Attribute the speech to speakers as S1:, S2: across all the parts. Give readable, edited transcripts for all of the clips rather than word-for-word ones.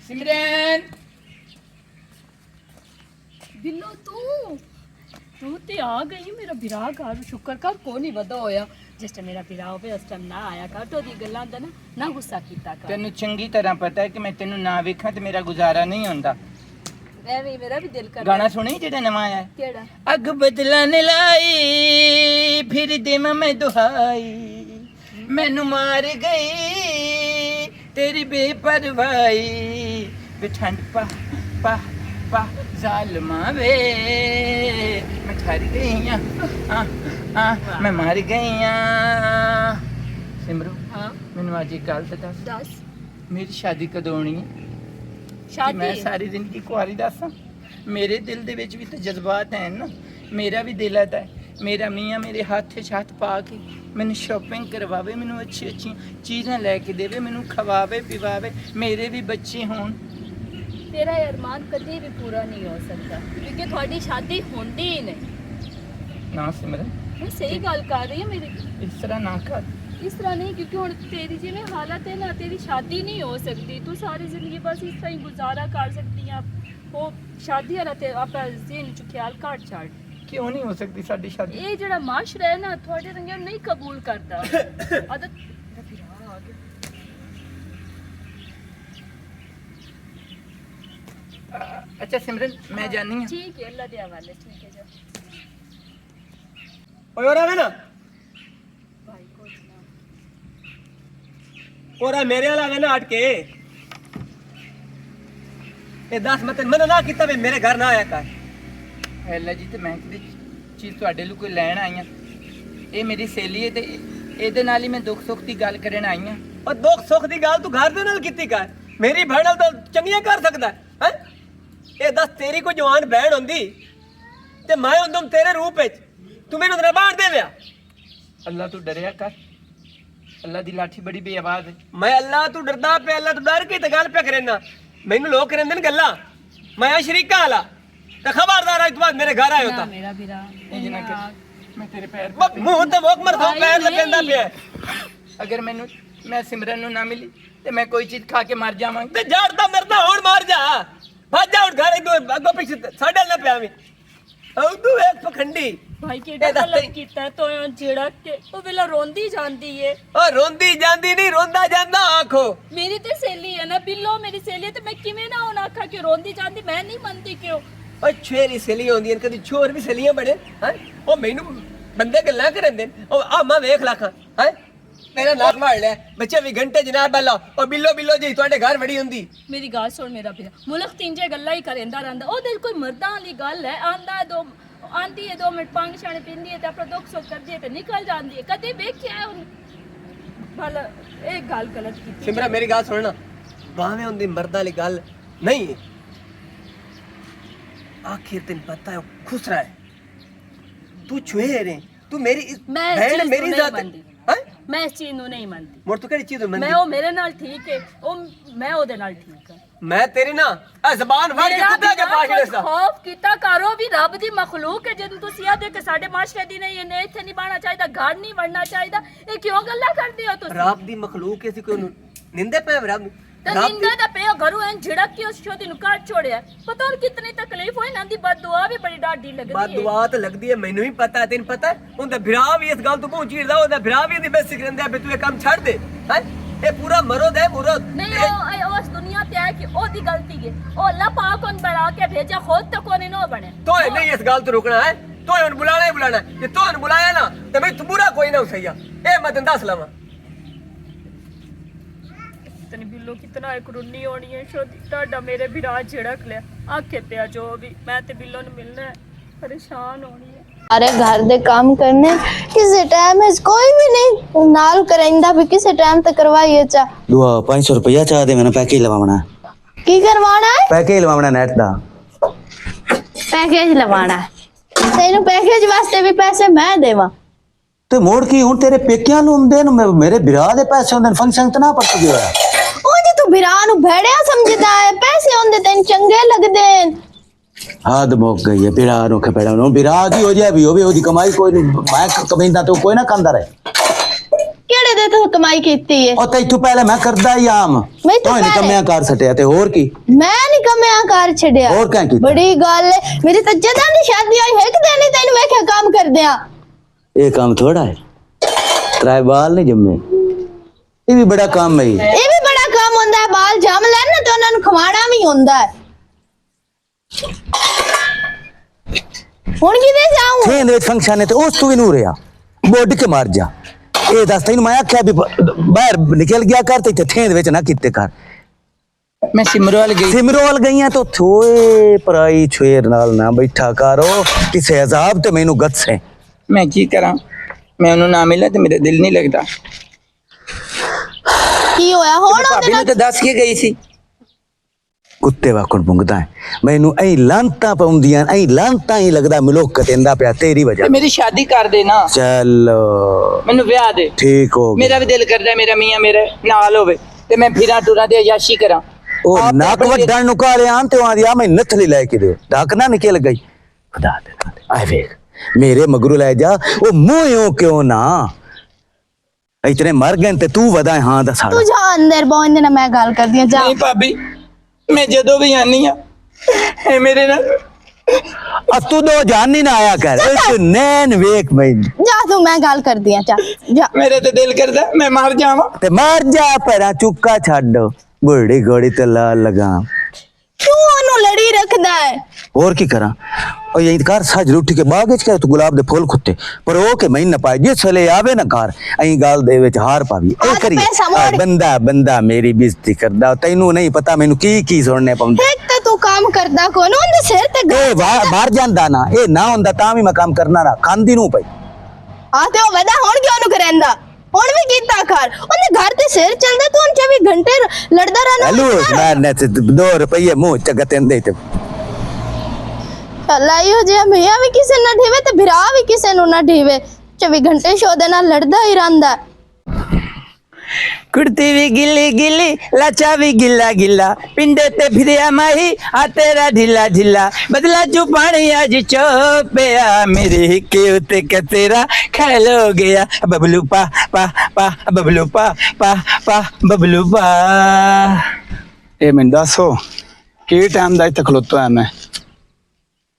S1: सिमरन
S2: बिल्लो तू ते आ गई मेरा बिरा घर शुक्र कर को नहीं वदा होया जिस टाइम मेरा बिरा होवे उस टाइम ना आया कर तो दी गल्लां दा ना गुस्सा कीता कर
S1: तेन चंगी तरह पता है कि मैं तेन ना वेखा तो मेरा गुजारा नहीं होंदा।
S2: एवें मेरा भी दिल कर
S1: गाना सुनी जेड़ा नवा आया है?
S2: केड़ा
S1: अग बदलाने लाई फिर देवा मैं दुहाई मैनू मार गई तेरी बेपरवाही वे ठंड पा पा पा जालमा वे मैं ठहर गई मैं मर गई सिमरू
S2: हां
S1: मैनू अज एक गल दस
S2: दस
S1: मेरी शादी कदों होनी है कि
S2: शादी
S1: मैं सारी जिंदगी कुआरी दसा मेरे दिल दे विच भी तो जज्बात हैं ना मेरा भी दिल है मेरा मियाँ मेरे हाथ हाथ पा के मैंने शॉपिंग करवावे मैनू अच्छी अच्छी चीज़ां लैके देवे मैनू खवावे पिवावे मेरे भी बच्चे होण।
S2: तेरा अरमान कभी भी पूरा नहीं हो सकता क्योंकि थोड़ी शादी होंदी ही नहीं।
S1: ना सिमरन
S2: मैं सही गल कर रही हूं मेरी
S1: इस तरह ना कर।
S2: इस तरह नहीं क्योंकि हुण तेरी जिवें हालत है ना तेरी शादी नहीं हो सकती तू सारी जिंदगी बस इस तरह ही गुजारा कर सकती है वो शादी वाला ते अपना ज़हन च ख्याल काट छाड़।
S1: क्यों नहीं हो सकती साडी शादी?
S2: ये जेड़ा माशरा है ना थोड़े रंगे नहीं कबूल करता आदत
S1: अच्छा सिमरन मैं जानी हूँ।
S2: ठीक है अल्लाह दे हवाले ठीक है जा
S3: ओए और आवे ना
S2: भाई को ना
S3: और मेरे वाला आवे ना हट के ये दस मत मना ना किता वे मेरे घर ना आया कर।
S1: अल्लाह जी ते मैं किसी चीज़ तुहाडे लई कोई लैण आई हां ये मेरी सहेली है ते ਇਹਦੇ ਨਾਲ ਹੀ ਮੈਂ ਦੁੱਖ ਸੁੱਖ ਦੀ ਗੱਲ ਕਰਨ ਆਈ ਹਾਂ।
S3: और दुख सुख दी गल तू घर दे नाल कीती कर मेरी बहन नाल तो चंगियां कर सकदा है ये दस तेरी कोई जवान बहन होंदी ते मैं हुंदम तेरे रूप विच तू मेनू ना बांध देविया।
S1: अल्लाह तू डरिया कर अल्लाह दी लाठी बड़ी बेआवाज है।
S3: मैं अल्लाह तू डरदा पे अल्लाह तू डर के ते गल पे करना मैनू लोग करंदे न गल्ला मैं शरीका वाला ते खबरदार आज बाद मेरे घर आयो ता
S2: मेरा बिरा
S1: इंज ना कर मैं तेरे पैर
S3: मुंह ते मोक मर दो पैर लपेंदा पे
S1: अगर मैनू मैं सिमरन नू ना मिली ते मैं कोई चीज खा के मर जावांगी।
S3: ते जड़ ता मरदा हुण मार जा भज जा हुण घर अगो पीछे साडे ना पिया वी औ तू एक पखंडी
S2: भाई केड़ा गलत कीता तो जेड़ा के ओ वेला रोंदी जांदी है
S3: ओ रोंदी जांदी नहीं रोंदा जांदा आखो
S2: मेरी ते सहेली है ना बिल्लो मेरी सहेली है ते मैं किवें ना होना आखा कि रोंदी जांदी मैं नहीं मनदी क्यों
S3: ओ छेरी सहेली होंदी कदी छोर भी सहेलियां बने हैं ओ मैनू बंदे गल्ला करंदे ओ आ मैं वेख लाखा हैं मेरा नाक मार ले बच्चे भी घंटे जनाब बैला ओ बिल्लो बिल्लो जी ਤੁਹਾਡੇ घर बड़ी हुंदी
S2: मेरी गल सुन मेरा पिया मुल्क तीन जे गल्ला ही करेंदा रहंदा ओ दिल कोई मर्दां वाली गल है आंदा दो आंदी है 2 मिनट पांग छाने पिंदी है ते अपना दुख सुख कर दे ते निकल जांदी है कदे वेख्या है भला एक गल गलत की
S3: सिमरा मेरी गल सुनना भावे हुंदी मर्दां वाली गल नहीं आखिर तेन पता है खुसरा है तू छुए रे तू मेरी बहन मेरी जात हैं
S2: मैं इस चीज नु नहीं मानती
S3: मोर तू केड़ी चीज
S2: मैं
S3: मंदी
S2: ओ मेरे नाल ठीक है ओ मैं ओदे नाल ठीक है
S3: मैं तेरी ना आ जबान फाड़ के कुत्ता के पास ले सा
S2: खौफ कीता करो भी रब दी मखलूक है जदों तुसी आ दे के साडे माशरे दी नहीं ने इथे नहीं बाना चाहिदा घर नहीं वड़ना चाहिदा ये क्यों गल्ला करदे हो तुसी
S3: रब दी मखलूक ऐसी कोई निंदे पे रब
S2: ते निंदा दा पे घरू एन झिड़क के उस छोदी नु काट छोड़या पता और कितनी तकलीफ होई नंदी बददुआ भी बड़ी डाडी लगदी है
S3: बददुआ तो लगदी है मैनू भी पता है तेन पता है उनदा भरा भी इस गल तो पहुंचीदा ओदा भरा भी दी बेसिक रंदे पे तू ये काम छड़ दे हैं ये पूरा मरोद है मुरद
S2: नहीं ओ उस दुनिया पे है कि ओदी गलती है ओ अल्लाह पाक उन बना के भेजा खुद तो कोने नो बने
S3: तो नहीं इस गल तो रुकना है तो उन बुलाना ही बुलाना है ये तो उन बुलाया ना तो मैं तू बुरा कोई ना सही ए मैं तन दस लवा
S2: इतनी बिल्लो कितना एक रुन्नी होनी है छोटी टाडा मेरे बिरा झिड़क ले आखे पे जो भी मैं ते बिल्लो नु मिलना है परेशान होनी है
S4: अरे घर दे काम करने किसी टाइम है कोई भी नहीं नाल करेंदा भी किसी टाइम तक करवाइए चा
S5: दुआ 500 रुपया चाह दे मैंने पैकेज लवाना
S4: की करवाना है
S5: पैकेज लवाना नेट दा
S4: पैकेज लवाना है तेनु पैकेज वास्ते भी पैसे मैं देवा
S5: ते मोड़ की हुन तेरे पेकियां नु हुंदे न मेरे बिरा दे पैसे हुंदे फंक्शन तना पर गया
S4: ओ जी तू बिरा नु भेड़िया समझदा है पैसे हुंदे तेन चंगे लगदे
S5: हाद मुक गई है बिरा नु खपेड़ा बिरा की हो जाए भी ओदी कमाई कोई नहीं मैं कमाईंदा तो कोई ना कंदा रहे
S4: ਜਿਹੜੇ ਦੇ ਤੂੰ ਕਮਾਈ ਕੀਤੀ ਹੈ
S5: ਉਹ ਤੈਥੋਂ ਪਹਿਲਾਂ ਮੈਂ ਕਰਦਾ ਹੀ ਆਮ
S4: ਮੈਂ ਤਾਂ
S5: ਤੂੰ ਨਹੀਂ
S4: ਪਹਿਲੇ-
S5: ਕੰਮਿਆਂ ਕਰ ਸਟਿਆ ਤੇ ਹੋਰ ਕੀ
S4: ਮੈਂ ਨਹੀਂ ਕਮਿਆ ਕਰ ਛੱਡਿਆ
S5: ਹੋਰ ਕਿਆ ਕੀਤਾ?
S4: ਬੜੀ ਗੱਲ ਹੈ ਮੇਰੀ ਤਾਂ ਜਦਾਂ ਦੀ ਸ਼ਾਦੀ ਹੋਈ ਹੈ ਕਿ ਨਹੀਂ ਤੈਨੂੰ ਵੇਖਿਆ ਕੰਮ ਕਰਦਿਆਂ
S5: ਇਹ ਕੰਮ ਥੋੜਾ ਹੈ ਤਰਾਏ ਬਾਲ ਨਹੀਂ ਜੰਮੇ ਇਹ ਵੀ ਬੜਾ ਕੰਮ ਹੈ
S4: ਇਹ ਵੀ ਬੜਾ ਕੰਮ ਹੁੰਦਾ ਹੈ ਬਾਲ ਜੰਮ ਲੈਣ ਨਾ ਤੇ ਉਹਨਾਂ ਨੂੰ ਖਵਾਣਾ ਵੀ ਹੁੰਦਾ ਹੈ ਹੁਣ ਕਿਤੇ ਜਾऊं
S5: ਥੇ ਦੇ ਫੰਕਸ਼ਨ ਹੈ ਤੇ ਉਸ ਤੂੰ ਵੀ ਨੂੰ ਰਿਆ ਬੋਡ ਕੇ ਮਾਰ ਜਾ ਇਹ ਦੱਸ ਤੈਨੂੰ ਮੈਂ ਆਖਿਆ ਵੀ ਬਾਹਰ ਨਿਕਲ ਗਿਆ ਕਰ ਤੇ ਥੇ ਦੇ ਵਿੱਚ ਨਾ ਕਿਤੇ ਕਰ
S1: ਮੈਂ ਸਿਮਰਵਾਲ ਗਈ
S5: ਸਿਮਰੋਲ ਗਈਆਂ ਤਾਂ ਥੋਏ ਪਰਾਈ ਛੇਰ ਨਾਲ ਨਾ ਬੈਠਾ ਕਰੋ ਕਿਸੇ ਅਜ਼ਾਬ ਤੇ ਮੈਨੂੰ ਗੱਸੇ
S1: ਮੈਂ ਕੀ ਕਰਾਂ ਮੈਂ ਉਹਨੂੰ ਨਾ ਮਿਲਿਆ ਤੇ ਮੇਰਾ ਦਿਲ ਨਹੀਂ ਲੱਗਦਾ
S4: ਕੀ ਹੋਇਆ ਹੁਣ ਉਹਦੇ
S1: ਭਾਬੀ ਨੂੰ
S4: ਨਾਲ
S1: ਤਾਂ ਦੱਸ ਕੇ ਗਈ ਸੀ
S5: ਕੁੱਤੇ ਵਾਕਣ ਪੁੰਗਦਾ ਹੈ ਮੈਨੂੰ ਐ ਲਾਂਤਾਂ ਪਾਉਂਦੀਆਂ ਐ ਲਾਂਤਾਂ ਹੀ ਲੱਗਦਾ ਮਲੋਕ ਕਤੇਂਦਾ ਪਿਆ ਤੇਰੀ ਵਜ੍ਹਾ
S1: ਤੇ ਮੇਰੀ ਸ਼ਾਦੀ ਕਰ ਦੇ ਨਾ
S5: ਚੱਲ
S1: ਮੈਨੂੰ ਵਿਆਹ ਦੇ
S5: ਠੀਕ ਹੋ ਗਿਆ
S1: ਮੇਰਾ ਵੀ ਦਿਲ ਕਰਦਾ ਮੇਰਾ ਮੀਆਂ ਮੇਰੇ ਨਾਲ ਹੋਵੇ ਤੇ ਮੈਂ ਫਿਰਾਂ ਟੁਰਾਂ ਤੇ ਅਯਾਸ਼ੀ ਕਰਾਂ
S5: ਉਹ
S1: ਆਪ
S5: ਨੱਕ
S1: ਆਪਣੇ-
S5: ਵੱਡਣ ਨੂੰ ਕਾਲੇ ਆਂ ਤੇ ਆਂਦੀ ਆ ਮੈਂ ਨਥਲੀ ਲੈ ਕੇ ਦੇ ਡੱਕ ਨਾ ਨਿਕਲ ਗਈ ਖੁਦਾ ਦੇ ਆਏ ਵੇਖ ਮੇਰੇ ਮਗਰੂ ਲੈ ਜਾ ਉਹ ਮੂੰਹੋਂ ਕਿਉਂ ਨਾ ਇਤਨੇ ਮਰ ਗਏ ਤੇ ਤੂੰ ਵਦਾ ਹਾਂ ਦਾ ਸਾੜਾ
S4: ਤੂੰ ਜਾ ਅੰਦਰ ਬੋਨ ਨਾਲ ਮੈਂ ਗੱਲ ਕਰਦੀ ਆ ਜਾ
S1: ਨਹੀਂ ਭਾਬੀ ਮੈਂ ਜਦੋਂ ਵੀ ਆਨੀ ਆ ਇਹ ਮੇਰੇ ਨਾਲ
S5: ਆ ਤੂੰ ਦੋ ਜਾਨ ਨਾ ਆਇਆ ਕਰ ਇੱਕ ਨੈਣ ਵੇਖ ਮੈਂ
S4: ਜਾ ਤੂੰ ਮੈਂ ਗੱਲ ਕਰਦੀ ਆ ਜਾ
S1: ਮੇਰੇ ਤੇ ਦਿਲ ਕਰਦਾ ਮੈਂ ਮਰ ਜਾਵਾਂ
S5: ਤੇ ਮਰ ਜਾ ਪਰਾਂ ਚੁੱਕਾ ਛੱਡ ਬੁੜੀ ਗੋੜੀ ਤੇ ਲਾ ਲਗਾ
S4: ਤੂੰ ਉਹਨੂੰ ਲੜੀ ਰੱਖਦਾ ਹੈ
S5: ਹੋਰ ਕੀ ਕਰਾਂ ਉਹ ਇਹ ਕਰ ਸੱਜ ਰੁੱਠ ਕੇ ਬਾਗ ਵਿੱਚ ਤੂੰ ਗੁਲਾਬ ਦੇ ਫੁੱਲ ਖੁੱਤੇ ਪਰ ਉਹ ਕਿ ਮੈਂ ਨਾ ਪਾਏ ਜਿਸ ਵੇਲੇ ਆਵੇ ਨਾ ਘਰ ਐਂ ਗੱਲ ਦੇ ਵਿੱਚ ਹਾਰ ਪਾਵੀ ਇਹ
S4: ਆਹ
S5: ਕਰੀ
S4: ਪੈਸਾ ਮੋੜ।
S5: ਬੰਦਾ ਮੇਰੀ ਬੇਇੱਜ਼ਤੀ ਕਰਦਾ ਤੈਨੂੰ ਨਹੀਂ ਪਤਾ ਮੈਨੂੰ ਕੀ ਸੁਣਨੇ ਪਾਉਂਦਾ
S4: ਇੱਕ ਤਾਂ ਤੂੰ ਕੰਮ ਕਰਦਾ ਕੋਨ ਉਹਦੇ ਸਿਰ ਤੇ
S5: ਇਹ ਬਾਹਰ ਜਾਂਦਾ ਨਾ ਇਹ ਨਾ ਹੁੰਦਾ ਤਾਂ ਵੀ ਮੈਂ ਕੰਮ ਕਰਨਾ ਨਾ ਖਾਂਦੀ ਨੂੰ ਪਈ
S4: ਆ ਤੇ ਉਹ ਵਦਾ ਹੁਣ ਕਿਉਂ ਨੂੰ ਕਰੈਂਦਾ ਹੁਣ ਵੀ ਕੀਤਾ ਕਰ ਉਹਦੇ ਘਰ ਤੇ ਸਿਰ ਚੱਲਦਾ ਤੂੰ 24 ਘੰਟੇ ਲੜਦਾ ਰਹਿਣਾ
S5: ਹੈਲੋ ਮਾਰਨੇ ਤੇ 2 ਰੁਪਏ ਮੂੰਹ ਚ ਗਤੇਂਦੇ ਤੇ
S4: ਅੱਲਾ ਇਹੋ ਜਿਹਾ ਮੀਆਂ ਵੀ ਕਿਸੇ ਨਾਲ ਢੀਵੇ ਤੇ ਭਰਾ ਵੀ ਕਿਸੇ ਨੂੰ ਨਾ ਢੀਵੇ 24 ਘੰਟੇ ਸ਼ੋਦੇ ਨਾਲ ਲੜਦਾ ਹੀ ਰਹਿੰਦਾ
S1: ਕੁੜਤੀ ਵੀ ਗਿੱਲੀ ਗਿੱਲੀ ਲਾਚਾ ਵੀ ਗਿੱਲਾ ਗਿੱਲਾ ਪਿੰਡੇ ਤੇ ਫਿਰਿਆ ਮਾਹੀ ਆ ਤੇਰਾ ਢਿੱਲਾ ਢਿੱਲਾ ਬਦਲਾ ਚੂ ਪਾਣੀ ਅੱਜ ਚੋਪਿਆ ਮੇਰੇ ਹਿੱਕੇ ਉਤੇ ਕਤੇਰਾ ਖੈਲ ਹੋ ਗਿਆ ਬਬਲੂ ਪਾ ਪਾ ਪਾ ਬਬਲੂ ਪਾ ਪਾ ਪਾ ਬਬਲੂ ਪਾ
S6: ਇਹ ਮੈਨੂੰ ਦੱਸੋ ਕੀ ਟਾਈਮ ਦਾ ਇੱਥੇ ਖਲੋਤਾ ਹੈ ਮੈਂ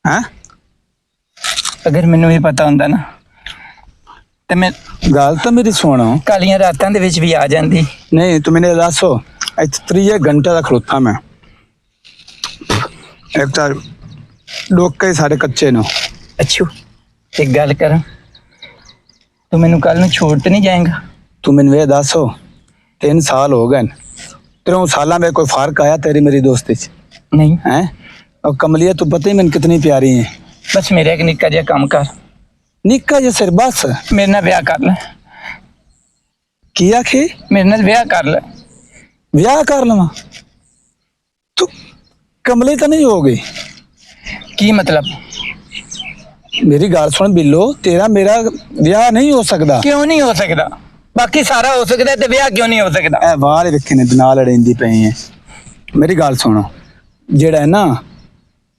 S6: ਹਾਂ
S1: ਅਗਰ ਮੈਨੂੰ ਇਹ ਪਤਾ ਹੁੰਦਾ ਨਾ ਤੇ ਮੈਂ
S6: ਗੱਲ ਤਾਂ ਮੇਰੀ ਸੁਣੋ
S1: ਕਾਲੀਆਂ ਰਾਤਾਂ ਦੇ ਵਿੱਚ ਵੀ ਆ ਜਾਂਦੀ
S6: ਨਹੀਂ ਤੂੰ ਮੈਨੂੰ ਇਹ ਦੱਸੋ ਇੱਥੇ 3 ਘੰਟੇ ਦਾ ਖਲੋਤਾ ਮੈਂ ਇੱਕ ਤਾਂ ਲੋਕ ਸਾਰੇ ਕੱਚੇ ਨੇ
S1: ਅੱਛੂ ਇੱਕ ਗੱਲ ਕਰਾਂ ਤੂੰ ਮੈਨੂੰ ਕੱਲ ਨੂੰ ਛੋੜ ਤੇ ਨਹੀਂ ਜਾਏਗਾ
S6: ਤੂੰ ਮੈਨੂੰ ਇਹ ਦੱਸੋ 3 ਸਾਲ ਹੋ ਗਏ 3 ਸਾਲਾਂ में कोई फर्क आया तेरी मेरी दोस्ती च
S1: ਨਹੀਂ
S6: हैं और कमलिया तू पता ही मैंने कितनी प्यारी है
S1: ਬਸ ਮੇਰਾ ਇੱਕ ਨਿੱਕਾ ਜਿਹਾ ਕੰਮ ਕਰ
S6: निक्का जे सिर बस
S1: ਮੇਰੇ ਨਾਲ ਵਿਆਹ ਕਰ ਲੈ
S6: की आखी
S1: ਮੇਰੇ ਨਾਲ ਵਿਆਹ ਕਰ ਲੈ
S6: ब्याह कर लवा तू कमली तो नहीं हो गई
S1: ਕੀ ਮਤਲਬ
S6: मेरी गाल सुन बिल्लो तेरा मेरा ब्याह नहीं हो सकता
S1: ਕਿਉਂ ਨਹੀਂ ਹੋ ਸਕਦਾ ਬਾਕੀ ਸਾਰਾ ਹੋ ਸਕਦਾ ਤੇ ਵਿਆਹ ਕਿਉਂ ਨਹੀਂ ਹੋ ਸਕਦਾ
S6: ਇਹ ਬਾਹਰ ਵੇਖੇ ਨੇ ਨਾਲ ਲੜਿੰਦੀ ਪਈ ਹੈ ਮੇਰੀ ਗੱਲ ਸੁਣੋ ਜਿਹੜਾ ਹੈ ਨਾ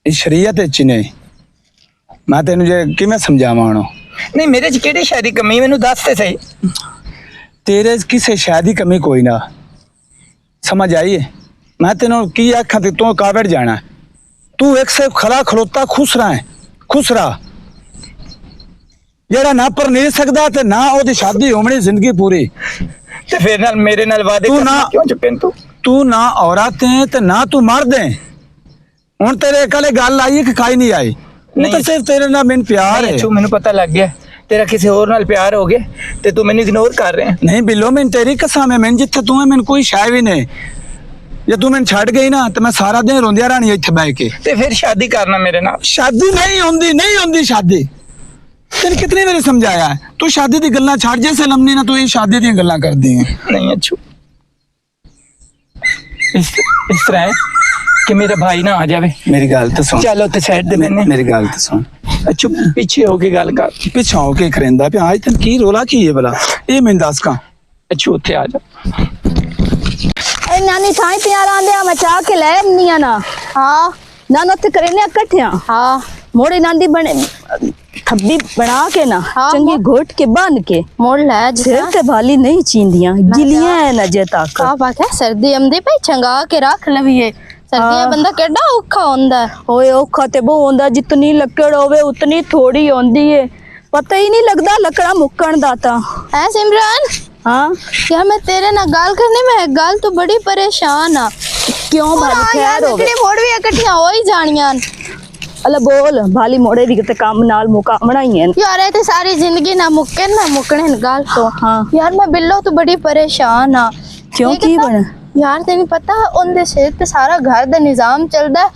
S6: ਇਹ ਸ਼ਰੀਅਤ ਵਿੱਚ ਨੇ ਮੈਂ ਤੈਨੂੰ ਜੇ ਕਿਵੇਂ ਸਮਝਾਵਾਂ ਹੁਣ
S1: ਨਹੀਂ ਮੇਰੇ ਚ ਕਿਹੜੀ ਸ਼ਾਦੀ ਕਮੀ ਮੈਨੂੰ ਦੱਸ ਤੇ ਸਹੀ
S6: ਤੇਰੇ 'ਚ ਕਿਸੇ ਸ਼ਾਇਦ ਦੀ ਕਮੀ ਕੋਈ ਨਾ ਸਮਝ ਆਈ ਹੈ ਮੈਂ ਤੈਨੂੰ ਕੀ ਆਖਾਂ ਤੇ ਤੂੰ ਕਾਵੜ ਜਾਣਾ ਤੂੰ ਇੱਕ ਸੇ ਖਲਾ ਖਲੋਤਾ ਖੁਸ਼ ਰਹਾ ਖੁਸ਼ ਰਹਾ ਜਿਹੜਾ ਨਾ ਪਰ ਨਹੀਂ ਸਕਦਾ ਤੇ ਨਾ ਉਹਦੀ ਸ਼ਾਦੀ ਹੋਣੀ ਜ਼ਿੰਦਗੀ ਪੂਰੀ
S1: ਤੇ ਫਿਰ ਨਾਲ ਮੇਰੇ ਨਾਲ ਵਾਅਦੇ
S6: ਤੂੰ
S1: ਕਰਨਾ
S6: ਨਾ-
S1: ਕਿਉਂ ਚੁੱਕੇ ਤੂੰ
S6: ਤੂੰ ਨਾ ਔਰਤ ਹੈ ਤੇ ਨਾ ਤੂੰ ਮਰਦ ਹੈ ਹੁਣ ਤੇਰੇ ਕੋਲੇ ਗੱਲ ਆਈ ਹੈ ਕਿ ਕਾਈ ਨਹੀਂ ਆਈ ਉਹ ਤਾਂ
S1: ਨਹੀਂ।
S6: ਸਿਰਫ ਤੇਰੇ ਨਾਲ ਮੈਨੂੰ ਪਿਆਰ ਹੈ
S1: ਅੱਛੂ ਮੈਨੂੰ ਪਤਾ ਲੱਗ ਗਿਆ ਤੇਰਾ ਕਿਸੇ ਹੋਰ ਨਾਲ ਪਿਆਰ ਹੋ ਗਿਆ ਤੇ ਤੂੰ ਮੈਨੂੰ ਇਗਨੋਰ ਕਰ ਰਿਹਾ
S6: ਨਹੀਂ ਬਿੱਲੋ ਮੈਂ ਤੇਰੀ ਕਸਮ ਹੈ ਮੈਂ ਜਿੱਥੇ ਤੂੰ ਹੈ ਮੈਨੂੰ ਕੋਈ ਸ਼ਾਇ ਵੀ ਨਹੀਂ ਜੇ ਤੂੰ ਮੈਨੂੰ ਛੱਡ ਗਈ ਨਾ ਤੇ ਮੈਂ ਸਾਰਾ ਦਿਨ ਰੋਂਦਿਆ ਰਹਿਣੀ ਇੱਥੇ ਬੈ ਕੇ
S1: ਤੇ ਫਿਰ ਸ਼ਾਦੀ ਕਰਨਾ ਮੇਰੇ ਨਾਲ
S6: ਸ਼ਾਦੀ ਨਹੀਂ ਹੁੰਦੀ ਸ਼ਾਦੀ ਤੈਨੂੰ ਕਿਤਨੀ ਵਾਰੀ ਸਮਝਾਇਆ ਹੈ? ਤੂੰ ਸ਼ਾਦੀ ਦੀ ਗੱਲਾਂ ਛੱਡ ਜੇ ਸਲਮਨੀ ਨਾ ਤੂੰ ਇਹ ਸ਼ਾਦੀ ਦੀਆਂ ਗੱਲਾਂ ਕਰਦੀ ਹੈ
S1: ਨਹੀਂ ਅੱਛੂ ਇਸ ਤਰ੍ਹਾਂ ਹੈ ਕਿ ਮੇਰਾ ਭਾਈ ਨਾ ਆ ਜਾਵੇ
S6: ਮੇਰੀ ਗੱਲ ਤਾਂ ਸੁਣ
S1: ਚੱਲ ਉੱਥੇ ਸਾਈਡ ਤੇ ਮੈਨੇ
S6: ਮੇਰੀ ਗੱਲ ਤਾਂ ਸੁਣ
S1: ਅੱਛੂ ਪਿੱਛੇ ਹੋ ਕੇ ਗੱਲ ਕਰ
S6: ਪਿੱਛੋਂ ਹੋ ਕੇ ਕਰੇਂਦਾ ਪਿਆ ਅੱਜ ਤੈਨੂੰ ਕੀ ਰੋਲਾ ਕੀ ਹੈ ਭਲਾ ਇਹ ਮੈਨੂੰ ਦੱਸ ਕਾ
S1: ਅੱਛੂ ਉੱਥੇ ਆ ਜਾ
S2: ਇਹ ਨਾਨੀ ਥਾਈ ਤਿਆਰ ਆਂਦੇ ਆ ਮੈਂ ਚਾਹ ਕੇ ਲੈ ਆਉਂਦੀਆਂ ਨਾ
S4: ਹਾਂ
S2: ਨਾਨ ਉੱਥੇ ਕਰਨੇ ਇਕੱਠਿਆਂ
S4: ਹਾਂ
S2: ਮੋੜੇ ਨਾਂਦੀ ਬਣੇ थब्बी बना के ना
S4: हाँ,
S2: चंगी घोट के बन के
S4: मोड़ लै
S2: सिर ते भाली नहीं चींदियां गिलियां है न जे तक
S4: का बात है सर्दी आंदी पई छंगा के रख लवीए सर्दियां
S2: हाँ।
S4: बंदा केड़ा औखा होंदा है।
S2: ओए औखा ते वो होंदा जितनी लकड़ होवे उतनी थोड़ी होंदी है पता ही नहीं लगदा लकड़ा मुक्कण दा ता
S4: है सिमरन
S2: हाँ
S4: यार मैं तेरे ना गाल करने में एक गाल तो बड़ी परेशान आ
S2: क्यों भाली खैर होवे
S4: लकड़ी मोड़ भी इकट्ठियां हो ही जानियां
S2: अल्लाह बोल भाली मोड़े दी ते काम नाल मुकामना ही है
S4: यार ये ते सारी जिंदगी ना मुक्कने न गाल तो
S2: हाँ
S4: यार मैं बिल्लो तो बड़ी परेशान आ
S2: क्यों
S4: ठीक
S2: की
S4: है
S2: बना
S4: यार तेन पता उनदे सिर ते सारा घर दा निजाम चलदा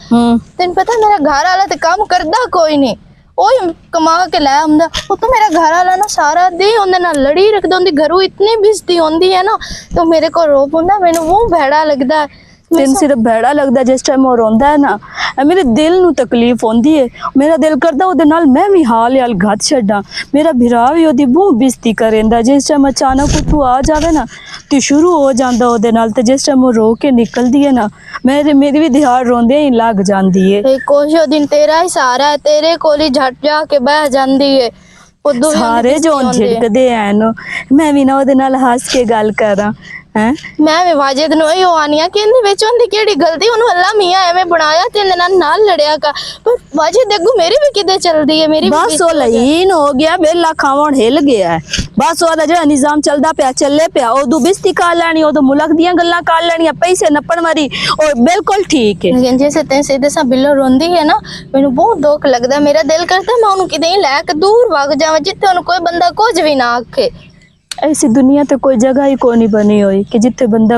S4: तेन पता मेरा घर वाला ते काम करदा कोई नहीं ओही कमा के लै आंदा वो तो मेरा घर वाला ना सारा दिन उनदे नाल लड़ी रखदा उनदी घरों इतनी बिजती होंदी है ना तो मेरे को रो पुंदा मैनू वो भैड़ा लगदा है
S2: तेन सिर्फ भैड़ा लगदा जिस टाइम वो रोंदा है ना मेरे दिल नू तकलीफ होंदी है मेरा दिल करदा ओदे नाल मैं भी हाल हाल घात छड्डा मेरा भिरा भी ओदी बहुत बेइज्जती करेंदा जिस टाइम अचानक तू आ जावे ना ते शुरू हो जांदा ओदे नाल ते जिस टाइम वो रो के निकलदी है ना मेरी भी दिहाड़ रोंदे ही लग जांदी है
S4: कोशो दिन तेरा ही सहारा है तेरे कोल ही झट जा के बह जांदी है उदू
S2: सारे जो झिड़कदे हैं मैं भी ना ओदे नाल हंस के गल करा हैं
S4: मैं भी वाजिद नु ही आनिया कि इंदे विच उनदी केड़ी गलती उन्हों अल्लाह मियां एवें बनाया ते इन्ने नाल लड़या का पर वाजिद देखो मेरी भी किदे चलदी है मेरी
S2: बस वो लहीन हो गया बेला खावण हिल गया है बस ओदा जेड़ा निजाम चलदा पिया चले पिया ओदू बिस्ती कर लैनी ओदू मुल्क दियां गल्लां कर लैनियां पैसे नप्पण मारी और बिल्कुल ठीक है
S4: लेकिन जैसे ते सीधे सा बिल्लो रोंदी है ना मैनू बहुत दुख लगदा मेरा दिल करदा मैं उन्हें किदे लैके दूर भाग जावां जिथे उन्हें कोई बंदा कुछ भी ना आखे
S2: ऐसी दुनिया ते कोई जगह ही कोई नहीं बनी हुई कि जिथे बंदा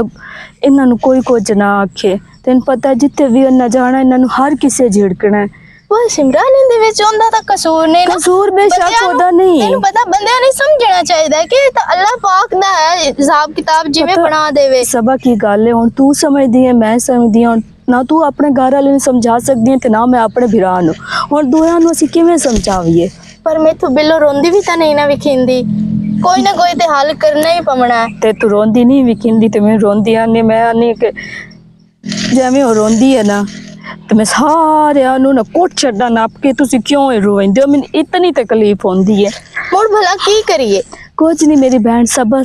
S2: इन्हां नू कोई कुछ ना आखे तेन पता जिथे भी इन्हां जाना इन्हां नू हर किसे झिड़कना है
S4: वो सिमरन इंदे विच उनदा तां कसूर नहीं ना
S2: कसूर बेशक
S4: बंदियां नू-
S2: ओदा नहीं
S4: तेनू पता बंदियां ने समझना चाहिए कि ये तां अल्लाह पाक दा है हिसाब किताब जिवें
S2: पता-
S4: बना देवे
S2: सबक की गल है हुण तू समझदी है मैं समझदी हूं ना तू अपने घर वाले नू समझा सकदी है ते ना मैं अपने भरा नू हुण दोयां नू असीं किवें समझावीए
S4: पर मैथों बिल्लो रोंदी भी तां नहीं ना विखिंदी कोई ना कोई ते हल करना ही पवना है
S2: ते तू रोंदी नहीं विखिंदी ते मैं रोंदी आनी मैं आनी कि जिवें वो रोंदी है ना ते मैं सारे नू ना कोट छड्डा नप के तुसी क्यों रोइंदे हो मैनूं इतनी तकलीफ होंदी है
S4: मुड़ भला की करिए
S2: कुछ नहीं मेरी बहन सबर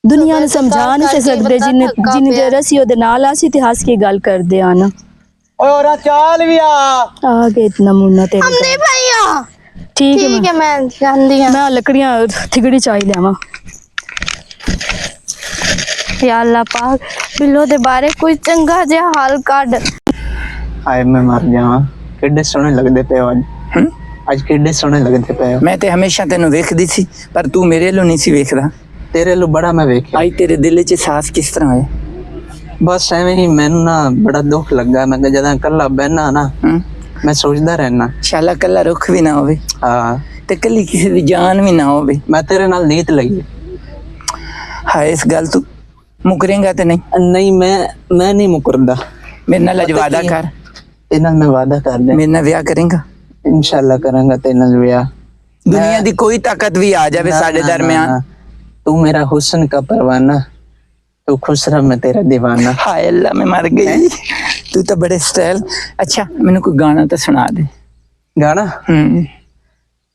S2: दुनिया ने समझा नहीं सकदे जिन्ने देर असी ओदे नाल आसी ते हंस के गल करदे आना
S3: और चाल भी
S2: आ गए इतना मुन्ना तेरे
S4: हम नहीं भैया
S2: ठीक है
S4: ठीक है मैं जानदी हां
S2: मैं लकड़ियां थिगड़ी चाही लेवा
S4: या अल्लाह पाक बिल्लो दे बारे कोई चंगा जिहा हाल काढ
S7: हाय मैं मर जावां किड्डे सोहणे लगदे पे आज किड्डे सोहणे लगदे पे
S1: मैं ते हमेशा तेनू वेखदी सी पर तू मेरे लो नहीं सी वेखदा
S7: तेरे लो बड़ा मैं वेख्या
S1: आई तेरे दिल च साहस किस तरह है
S7: बस एवें ही मैनू ना बड़ा दुख लगा मैं जदा कल्ला बहना ना मैं सोचदा रहना
S1: शाला कल्ला रुख भी ना होवे
S7: हाँ
S1: ते कल्ली किसी दी जान भी ना होवे
S7: मैं तेरे नाल नीत लगी
S1: हाय इस गल तू मुकरेंगा ते
S7: नहीं मैं नहीं मुकरदा
S1: मेरे नाल अज वादा कर
S7: तेरे नाल मैं वादा कर दे
S1: मेरे नाल ब्याह करेंगा
S7: इंशाल्लाह करांगा तेरे नाल विआह
S1: दुनिया दी कोई ताकत भी आ जावे साडे दरमियान
S7: तू मेरा हुस्न का परवाना तू खुश रह मैं तेरा दीवाना
S1: हाय अल्लाह मैं मर गई तू तो बड़े स्टाइल अच्छा मैनू कोई गाना तो सुना दे
S7: गाना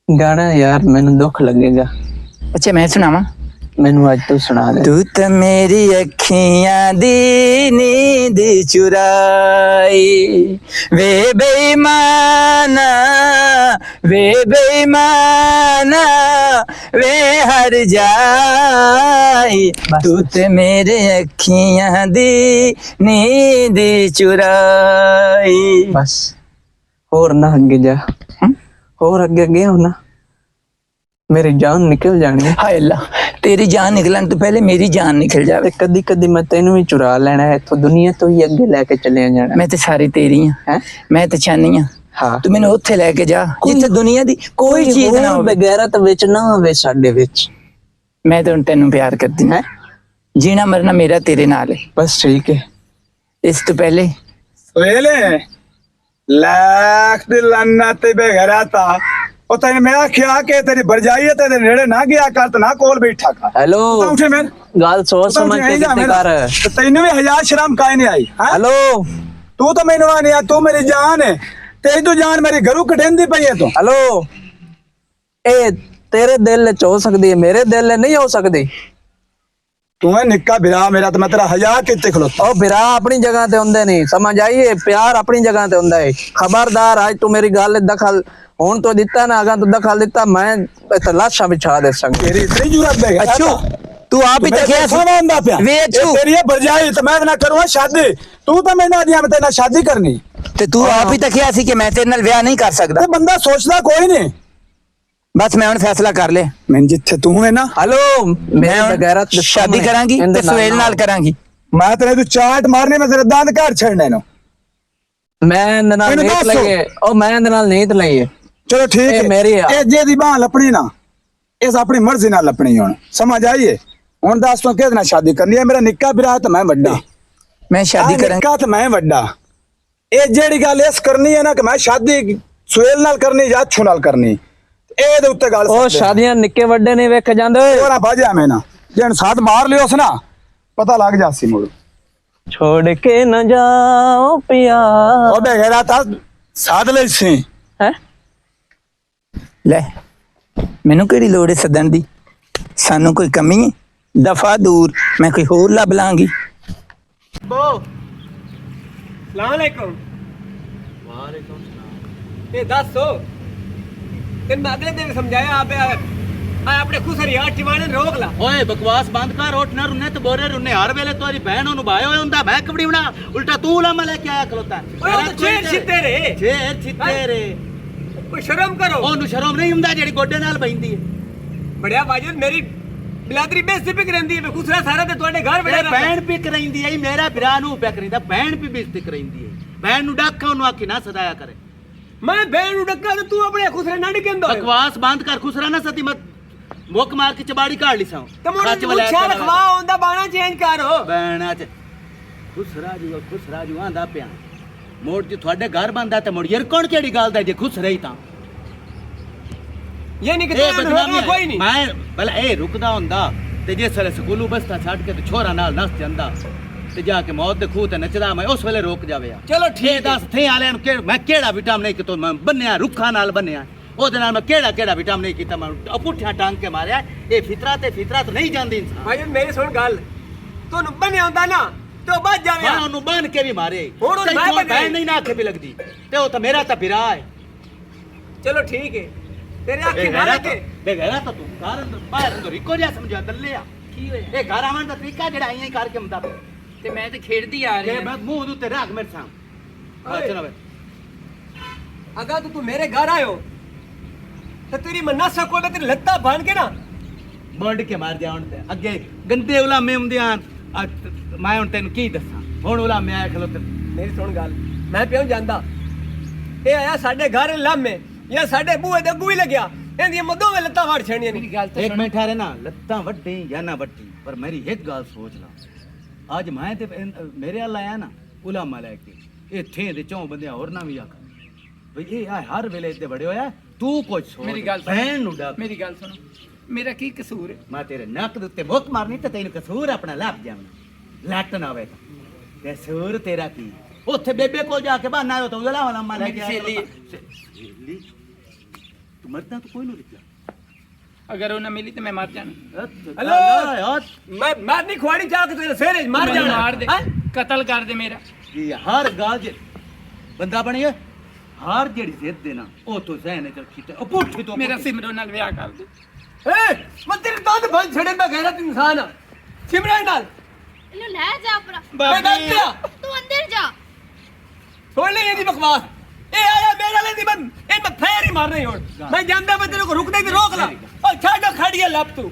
S7: गाना यार मैनू दुख लगेगा
S1: अच्छा मैं सुनावा
S7: मैनू आज तू सुना दे
S1: तू तो मेरी अखियां दी नींद चुराई वे बेईमाना वे हर जाई तू तो मेरे अखियां दी नींद चुराई
S7: बस और ना अगे जा और अगे गया ना मेरी जान निकल जानी है
S1: हाय अल्लाह तेरी जान निकलन तो पहले मेरी जान निकल जावे
S7: कदी कदी मैं तेनू भी चुरा लेना है तो दुनिया तो ही अगे लेके चले जाना
S1: मैं तो सारी तेरी
S7: है
S1: मैं तो चाहनी हाँ
S7: हाँ
S1: तू मैनू उत्थे लेके जा जिथे दुनिया दी कोई चीज ना होवे
S7: बगैरत विच ना होवे साडे विच
S1: मैं तो तेनू प्यार करती हूं जीना मरना मेरा तेरे नाल है
S7: बस ठीक है
S1: इस तो पहले
S6: सोहेले लाख दी लन्ना ते बेघरा ता ओ तने मैं आख्या के तेरी भरजाई है तेरे नेड़े ना गया कर ते ना कोल बैठा कर
S7: हेलो
S6: उठे मैं
S7: गाल सोच समझ के कितने कर
S6: तैनू भी हजार शर्म काहे नहीं आई हां
S7: हेलो
S6: तू तो मैनू आने तू मेरी जान है तेरी तो जान मेरी घरू कटेंदी पई है तू
S7: हेलो ਇਹ ਤੇਰੇ ਦਿਲ 'ਚ ਹੋ ਸਕਦੀ ਹੈ, ਮੇਰੇ ਦਿਲ 'ਚ ਨਹੀਂ ਹੋ ਸਕਦੀ।
S6: ਤੂੰ ਹੈ ਨਿੱਕਾ ਬਿਰਾ ਮੇਰਾ ਤੇ ਮੈਂ ਤੇਰਾ ਹਯਾ ਕਿੱਥੇ ਖਲੋਤਾ।
S7: ਉਹ ਬਿਰਾ ਆਪਣੀ ਜਗ੍ਹਾ ਤੇ ਹੁੰਦੇ ਨਹੀਂ, ਸਮਝ ਆਈਏ, ਪਿਆਰ ਆਪਣੀ ਜਗ੍ਹਾ ਤੇ ਹੁੰਦਾ ਹੈ। ਖਬਰਦਾਰ ਅੱਜ ਤੂੰ ਮੇਰੀ ਗੱਲ ਦਖਲ ਹੁਣ ਤੋਂ ਦਿੱਤਾ ਨਾ, ਅਗਾ ਤੂੰ ਦਖਲ ਦਿੱਤਾ ਮੈਂ ਇੱਥੇ ਲਾਸ਼ਾਂ ਵਿਛਾ ਦੇ ਸੰਗ।
S6: ਤੇਰੀ ਇਤਨੀ ਜੁਰਤ ਹੈ
S5: अच्छू तू आप ही तकिया
S6: ਹੁੰਦਾ ਪਿਆ
S5: ਵੇ ਅੱਛੂ
S6: ਤੇਰੀ ਇਹ ਬਰਜਾਈ ਤੇ ਮੈਂ ਨਾ ਕਰੂੰਗਾ ਸ਼ਾਦੀ। ਤੂੰ ਤਾਂ ਮੈਨੂੰ ਆਦਿਆ ਮੈਂ ਤੇਰੇ ਨਾਲ ਸ਼ਾਦੀ ਕਰਨੀ
S5: ਤੇ ਤੂੰ ਆਪ ਹੀ ਤਕਿਆ ਸੀ ਕਿ ਮੈਂ ਤੇਰੇ ਨਾਲ ਵਿਆਹ ਨਹੀਂ ਕਰ ਸਕਦਾ।
S6: ਤੇ ਬੰਦਾ ਸੋਚਦਾ ਕੋਈ ਨਹੀਂ।
S5: ਬਸ ਮੈਂ ਹੁਣ ਫੈਸਲਾ ਕਰ ਲਿਆ,
S6: ਮੈਂ ਜਿੱਥੇ ਤੂੰ ਹੈ ਨਾ
S7: ਹਲੋ
S5: ਮੈਂ
S7: ਮੇਰੇ
S5: ਹੁਣ
S7: ਬਗੈਰਤ ਦੇ
S5: ਸ਼ਾਦੀ
S7: ਸਾਹਮਣੇ
S5: ਕਰਾਂਗੀ
S7: ਇਹਦੇ
S5: ਤੇ ਸੁਹੇਲ ਨਾਲ ਕਰਾਂਗੀ।
S6: ਮੈਂ ਤੇਰੇ ਤੂੰ ਚਾਟ ਮਾਰਨੀ, ਮੈਂ ਤੇਰੇ ਦੰਦ ਘਰ ਛੱਡਣੇ ਨੂੰ।
S7: ਮੈਂ ਇਹਦੇ ਨਾਲ
S6: ਮੈਨੂੰ
S7: ਨੀਤ
S6: ਦੱਸ।
S7: ਲਈਏ, ਉਹ ਮੈਂ ਇਹਦੇ ਨਾਲ ਨੀਤ ਲਈਏ।
S6: ਚਲੋ ਠੀਕ
S7: ਇਹ
S6: ਹੈ,
S7: ਮੇਰੀ ਆ।
S6: ਇਹ ਜੇ ਦੀ ਬਾਹ ਲੱਪਣੀ ਨਾ ਇਸ ਆਪਣੀ ਮਰਜ਼ੀ ਨਾਲ ਲੱਪਣੀ ਹੁਣ, ਸਮਝ ਆਈਏ। ਹੁਣ ਦੱਸ ਤੂੰ ਕਿਹਦੇ ਨਾਲ ਸ਼ਾਦੀ ਕਰਨੀ ਹੈ? ਮੇਰਾ ਨਿੱਕਾ ਵੀਰਾ ਤੇ ਮੈਂ ਵੱਡਾ।
S5: ਮੈਂ ਸ਼ਾਦੀ ਕਰਾਂਗੀ।
S6: ਨਿੱਕਾ ਤੇ ਮੈਂ ਵੱਡਾ। ਇਹ ਜਿਹੜੀ ਗੱਲ ਇਸ ਕਰਨੀ ਹੈ ਨਾ ਕਿ ਮੈਂ ਸ਼ਾਦੀ ਸੁਹੇਲ ਨਾਲ ਕਰਨੀ ਜਾਂ ਅੱਛੂ ਨਾਲ ਕਰਨੀ, ਇਹਦੇ ਉੱਤੇ ਗੱਲ
S7: ਉਹ ਸ਼ਾਦੀਆਂ ਨਿੱਕੇ ਵੱਡੇ ਨਹੀਂ ਵੇਖ ਜਾਂਦੇ।
S6: ਉਹ ਨਾ ਬਾਜਿਆ ਮੈਂ ਨਾ ਜਣ ਸਾਥ ਮਾਰ ਲਿਓ ਉਸ ਨਾ ਪਤਾ ਲੱਗ ਜਾਸੀ ਮੁੜ।
S7: छोड़ के न जाओ पिया।
S6: ਉਹ ਬੇਗੈਰਾ ਤਾਂ ਸਾਧ ਲਈ ਸੀ।
S7: ਹੈ
S5: ਲੈ ਮੈਨੂੰ ਕਿਹੜੀ ਲੋੜ ਹੈ ਸੱਦਣ ਦੀ? ਸਾਨੂੰ ਕੋਈ ਕਮੀ ਹੈ? ਦਫਾ ਦੂਰ, ਮੈਂ ਕੋਈ ਹੋਰ ਲੱਭ ਲਾਂਗੀ।
S3: ਬੋ ਸਲਾਮ ਅਲੈਕੁਮ। ਵਾਲੇਕੁਮ ਸਲਾਮ। ਇਹ ਦੱਸੋ ਤੈਨੂੰ ਅਗਲੇ ਦਿਨ ਸਮਝਾਇਆ ਆਪੇ ਆਪਣੇ ਖੁਸਰੀ ਹੱਥ ਟਿਵਾਣੇ ਰੋਕ ਲਾ।
S8: ਓਏ ਬਕਵਾਸ ਬੰਦ ਕਰ, ਉੱਠ ਨਾ ਰੁੰਨੇ ਤੇ ਬੋਰੇ ਰੁੰਨੇ ਹਰ ਵੇਲੇ ਤੁਹਾਡੀ ਭੈਣ ਉਹਨੂੰ ਭਾਏ ਹੋਏ ਹੁੰਦਾ, ਮੈਂ ਕਬੜੀ ਬਣਾ ਉਲਟਾ ਤੂੰ ਲਾਮਾ ਲੈ ਕੇ ਆਇਆ ਖਲੋਤਾ।
S3: ਓਏ ਉਹ ਛੇਰ ਛਿੱਤੇ ਰੇ
S8: ਛੇਰ ਛਿੱਤੇ ਰੇ।
S3: ਕੋਈ ਸ਼ਰਮ ਕਰੋ।
S8: ਉਹਨੂੰ ਸ਼ਰਮ ਨਹੀਂ ਹੁੰਦਾ ਜਿਹੜੀ ਗੋਡੇ ਨਾਲ ਬੈਂਦੀ ਹੈ।
S3: ਬੜਿਆ ਵਾਜਦ ਮੇਰੀ ਬਿਲਾਦਰੀ ਬੇਇੱਜ਼ਤੀ ਪਿਕ ਰਹਿੰਦੀ ਹੈ। ਖੁਸਰਾ ਸਾਰਾ ਤੇ ਤੁਹਾਡੇ ਘਰ ਬੜਿਆ
S8: ਇਹ ਭੈਣ ਪਿਕ ਰਹਿੰਦੀ ਹੈ, ਮੇਰਾ ਭਰਾ ਨੂੰ ਪਿਕ ਰਹਿੰਦਾ, ਭੈਣ ਵੀ ਬੇਇੱਜ਼ਤੀ ਕਰਾਂਦੀ ਹੈ। ਭੈਣ ਨੂੰ ਡਾਕਾ ਉਹਨੂੰ ਆਖੀ ਨਾ ਸਦਾਇਆ ਕਰੇ।
S3: ਮੈਂ ਭੈਣ ਨੂੰ ਡੱਕਾ ਤੇ ਤੂੰ ਆਪਣੇ ਖੁਸਰੇ ਨਾ ਡਿਕੰਦਾ।
S8: ਬਕਵਾਸ ਬੰਦ ਕਰ, ਖੁਸਰਾ ਨਾ ਸਤੀ ਮਤ ਮੁੱਕ ਮਾਰ ਕੇ ਚਬਾੜੀ ਕਾੜ ਲਈ ਸਾਂ।
S3: ਤੇ ਮੁੜ ਮੁੱਛਾਂ ਰਖਵਾ ਹੁੰਦਾ ਬਾਣਾ ਚੇਂਜ ਕਰੋ।
S8: ਭੈਣਾ ਚ ਖੁਸਰਾ ਜੂ ਆਂਦਾ ਪਿਆ ਮੋੜ ਜੇ ਤੁਹਾਡੇ ਘਰ ਬੰਦਾ ਤੇ ਮੁੜ ਯਾਰ ਕੌਣ ਕਿਹੜੀ ਗੱਲ ਦਾ ਜੇ ਖੁਸ ਰਹੀ ਤਾਂ
S3: ਇਹ ਨਹੀਂ ਕਿ
S8: ਇਹ
S3: ਤੂੰ
S8: ਬਦਨਾਮੀ
S3: ਕੋਈ ਨਹੀਂ।
S8: ਮੈਂ ਭਲਾ ਇਹ ਰੁਕਦਾ ਹੁੰਦਾ ਤੇ ਜੇ ਸਲੇ ਸਕੂਲੋਂ ਬਸਤਾ ਛੱਡ ਕੇ ਤੇ ਛੋਰਾ ਨਾਲ ਨੱਸ ਜਾਂਦਾ ਤੇ ਜਾ ਕੇ ਮੌਤ ਦੇ ਖੂਹ ਤੇ ਨੱਚਦਾ, ਮੈਂ ਉਸ ਵੇਲੇ ਰੁਕ ਜਾਵੇ।
S3: ਚਲੋ
S8: ਇਹ
S3: ਠੀਕ
S8: ਦੱਸ ਥੇ ਆਲਿਆਂ ਨੂੰ ਕਿ ਮੈਂ ਕਿਹੜਾ ਵਿਟਾਮਿਨ ਨਹੀਂ ਕਿਤੋਂ ਮੈਂ ਬੰਨਿਆ ਰੁੱਖਾਂ ਨਾਲ ਬੰਨਿਆ, ਉਹਦੇ ਨਾਲ ਮੈਂ ਕਿਹੜਾ ਵਿਟਾਮਿਨ ਨਹੀਂ ਕੀਤਾ, ਮੈਂ ਅਪੁੱਠਿਆ ਟਾਂਗ ਕੇ ਮਾਰਿਆ। ਇਹ ਫਿਤਰਤ ਨਹੀਂ ਜਾਂਦੀ ਇਨਸਾਨ।
S3: ਭਾਈ ਮੇਰੀ ਸੁਣ ਗੱਲ, ਤੁਹਾਨੂੰ ਬੰਨਿਆ ਹੁੰਦਾ ਨਾ ਤੇ ਉਹ ਵੱਜ ਜਾਵੇ।
S8: ਹਾਂ ਉਹਨੂੰ ਬੰਨ ਕੇ ਵੀ ਮਾਰੇ,
S3: ਹੁਣ ਉਹ ਮੈਂ ਬੰਨਿਆ।
S8: ਭੈਣ ਨਹੀਂ ਨਾ ਆਖੇ ਵੀ ਲੱਗਦੀ ਤੇ ਉਹ ਤਾਂ ਮੇਰਾ ਤਾਂ ਬਿਰਾ ਹੈ।
S3: ਚਲੋ ਠੀਕ ਹੈ, ਤੇਰੇ ਅੱਖੀ ਨਾ ਲੱਗੇ।
S8: ਬੇਗੈਰਾ ਤਾਂ ਤੂੰ ਘਰ ਅੰਦਰ ਬਾਹਰ ਅੰਦਰ ਇੱਕੋ ਜਿਹਾ ਸਮਝਾ ਦੱਲਿਆ।
S1: ਕੀ ਹੋਇਆ?
S8: ਇਹ ਘਰ ਆਵਣ ਦਾ ਤਰੀਕਾ ਜਿਹੜਾ ਆਈਆਂ ਹੀ ਕਰਕੇ ਹੁੰਦਾ ਪਿਆ।
S1: ਤੇ ਮੈਂ ਤੇ ਖੇਡਦੀ ਆ ਰਹੀ
S8: ਕਿ
S1: ਹਾਂ।
S8: ਮੈਂ ਮੂੰਹ ਦੇ ਉੱਤੇ ਰੱਖ ਮੇਰੇ ਸਾਹਮਣੇ ਵੇ
S3: ਅਗਾ ਤੂੰ ਮੇਰੇ ਘਰ ਆਇਓ ਤੇ ਤੇਰੀ ਮੰਨਾ ਸਕੋ ਤੇ ਤੇਰੀ ਲੱਤਾਂ ਬਣ ਕੇ ਨਾ
S8: ਬੰਡ ਕੇ ਮਾਰ ਜਾਣ ਤੇ ਅੱਗੇ ਗੰਦੇ ਉਲਾਮੇ ਹੁੰਦੇ ਆਂ। ਮੈਂ ਹੁਣ ਤੈਨੂੰ ਕੀ ਦੱਸਾਂ, ਹੁਣ ਉਲਾਮੇ ਆਇਆ ਖਲੋ ਤੇ
S3: ਮੇਰੀ ਸੁਣ ਗੱਲ, ਮੈਂ ਪਿਓ ਜਾਂਦਾ ਇਹ ਆਇਆ ਸਾਡੇ ਘਰ ਲਾਮੇ ਜਾਂ ਸਾਡੇ ਬੂਹੇ ਦੇ ਅੱਗੂ ਹੀ ਲੱਗਿਆ, ਇਹਦੀਆਂ ਮਦੋਂ ਵੇ ਲੱਤਾਂ ਵੜ ਛੜੀਆਂ
S1: ਮੇਰੀ
S3: ਨਹੀਂ।
S1: ਗੱਲ ਤਾਂ
S8: ਇੱਕ
S1: ਸੁਣ।
S8: ਮਿੰਟ ਠਹਿਰੇ ਨਾ, ਲੱਤਾਂ ਵੱਡੀ ਜਾਂ ਨਾ ਵੱਡੀ, ਪਰ ਮੇਰੀ ਇੱਕ ਗੱਲ ਸੋਚ ਲਾ। ਅੱਜ ਮੈਂ ਤੇ ਮੇਰੇ ਵੱਲ ਆਇਆ ਨਾ ਉਲਾਮਾ ਲੈ ਕੇ, ਇੱਥੇ ਦੇ ਚੌਂ ਬੰਦਿਆਂ ਹੋਰ ਨਾ ਵੀ ਆਖ ਬਈ ਇਹ ਆ ਹਰ ਵੇਲੇ ਇੱਥੇ ਬੜੇ ਹੋਇਆ। ਤੂੰ ਕੁਝ ਸੋਚ,
S1: ਮੇਰੀ ਗੱਲ ਸੁਣ।
S8: ਭੈਣ ਨੂੰ ਡਾਕ।
S1: ਮੇਰੀ ਗੱਲ ਸੁਣ, ਮੇਰਾ ਕੀ ਕਸੂਰ ਹੈ?
S8: ਮੈਂ ਤੇਰੇ ਨੱਕ ਦੇ ਉੱਤੇ ਮੁੱਕ ਮਾਰਨੀ ਤੇ ਤੈਨੂੰ ਕਸੂਰ ਆਪਣਾ ਲੱਭ ਜਾਵਣਾ, ਲੱਟ ਨਾ ਹੋਵੇ ਤਾਂ ਕਸੂਰ ਤੇਰਾ ਕੀ? ਉੱਥੇ ਬੇਬੇ ਕੋਲ ਜਾ ਕੇ ਬਹਾਨਾ ਆਇਆ ਤਾਂ ਉਹਦਾ ਉਲਾਮਾ ਲੈ ਕੇ
S1: ਮੇਰੀ
S8: ਆਇਆ। ਸਹੇਲੀ ਤੂੰ ਮਰਦਾ ਤਾਂ ਕੋਈ ਨਹੀਂ ਲਿਖਿਆ।
S1: ਅਗਰ ਉਹ ਨਾ ਮਿਲੀ ਤੇ ਮੈਂ ਮਰ ਜਾਣਾ।
S3: ਹਲੋ ਮੈਂ ਨਹੀਂ ਖਵਾੜੀ ਜਾ ਕੇ ਤੇਰੇ ਸਿਰ 'ਚ ਮਾਰ
S1: ਮੈਨੂੰ
S3: ਜਾਣਾ।
S1: ਮਾਰ ਦੇ,
S3: ਹੈਂ?
S1: ਕਤਲ ਕਰ ਦੇ ਮੇਰਾ।
S8: ਇਹ ਹਰ ਗੱਲ ਜੇ ਬੰਦਾ ਬਣਿਆ ਹਰ ਜਿਹੜੀ ਜ਼ਿੱਦ ਦੇ ਨਾ ਉਹ ਤੋਂ ਸਹਿਨੇ ਚ ਕੀਤੇ ਉਹ ਪੁੱਠੀ ਤੋਂ
S1: ਮੇਰਾ ਸਿਮਰਨ ਨਾਲ ਵਿਆਹ ਕਰ ਦੇ।
S3: ਏ ਮੈਂ ਤੇਰੇ ਦੰਦ ਬੰਦ ਛੜੇ, ਮੈਂ ਗੈਰਤ ਇਨਸਾਨ ਆ। ਸਿਮਰਨ ਨਾਲ
S4: ਇਹਨੂੰ ਲੈ ਜਾ ਪਰਾ,
S3: ਮੈਂ ਦੱਸਿਆ
S4: ਤੂੰ ਅੰਦਰ ਜਾ।
S3: ਸੁਣ ਲੈ ਇਹਦੀ ਬਕਵਾਸ। ਇਹ ਆਇਆ ਮੇਰੇ ਵਾਲੇ ਦੀ ਬੰਦ, ਇਹ ਮੈਂ ਫੇਰ ਹੀ ਮਾਰਨਾ ਹੀ ਹੁਣ। ਮੈਂ ਜਾਂਦਾ ਮੈਂ ਤੇਰੇ ਕੋ ਰੁਕਦੇ ਤੇ ਰੋਕ ਲਾ। ਓ ਛੱਡ ਖੜੀਏ ਲੱਭ ਤੂੰ।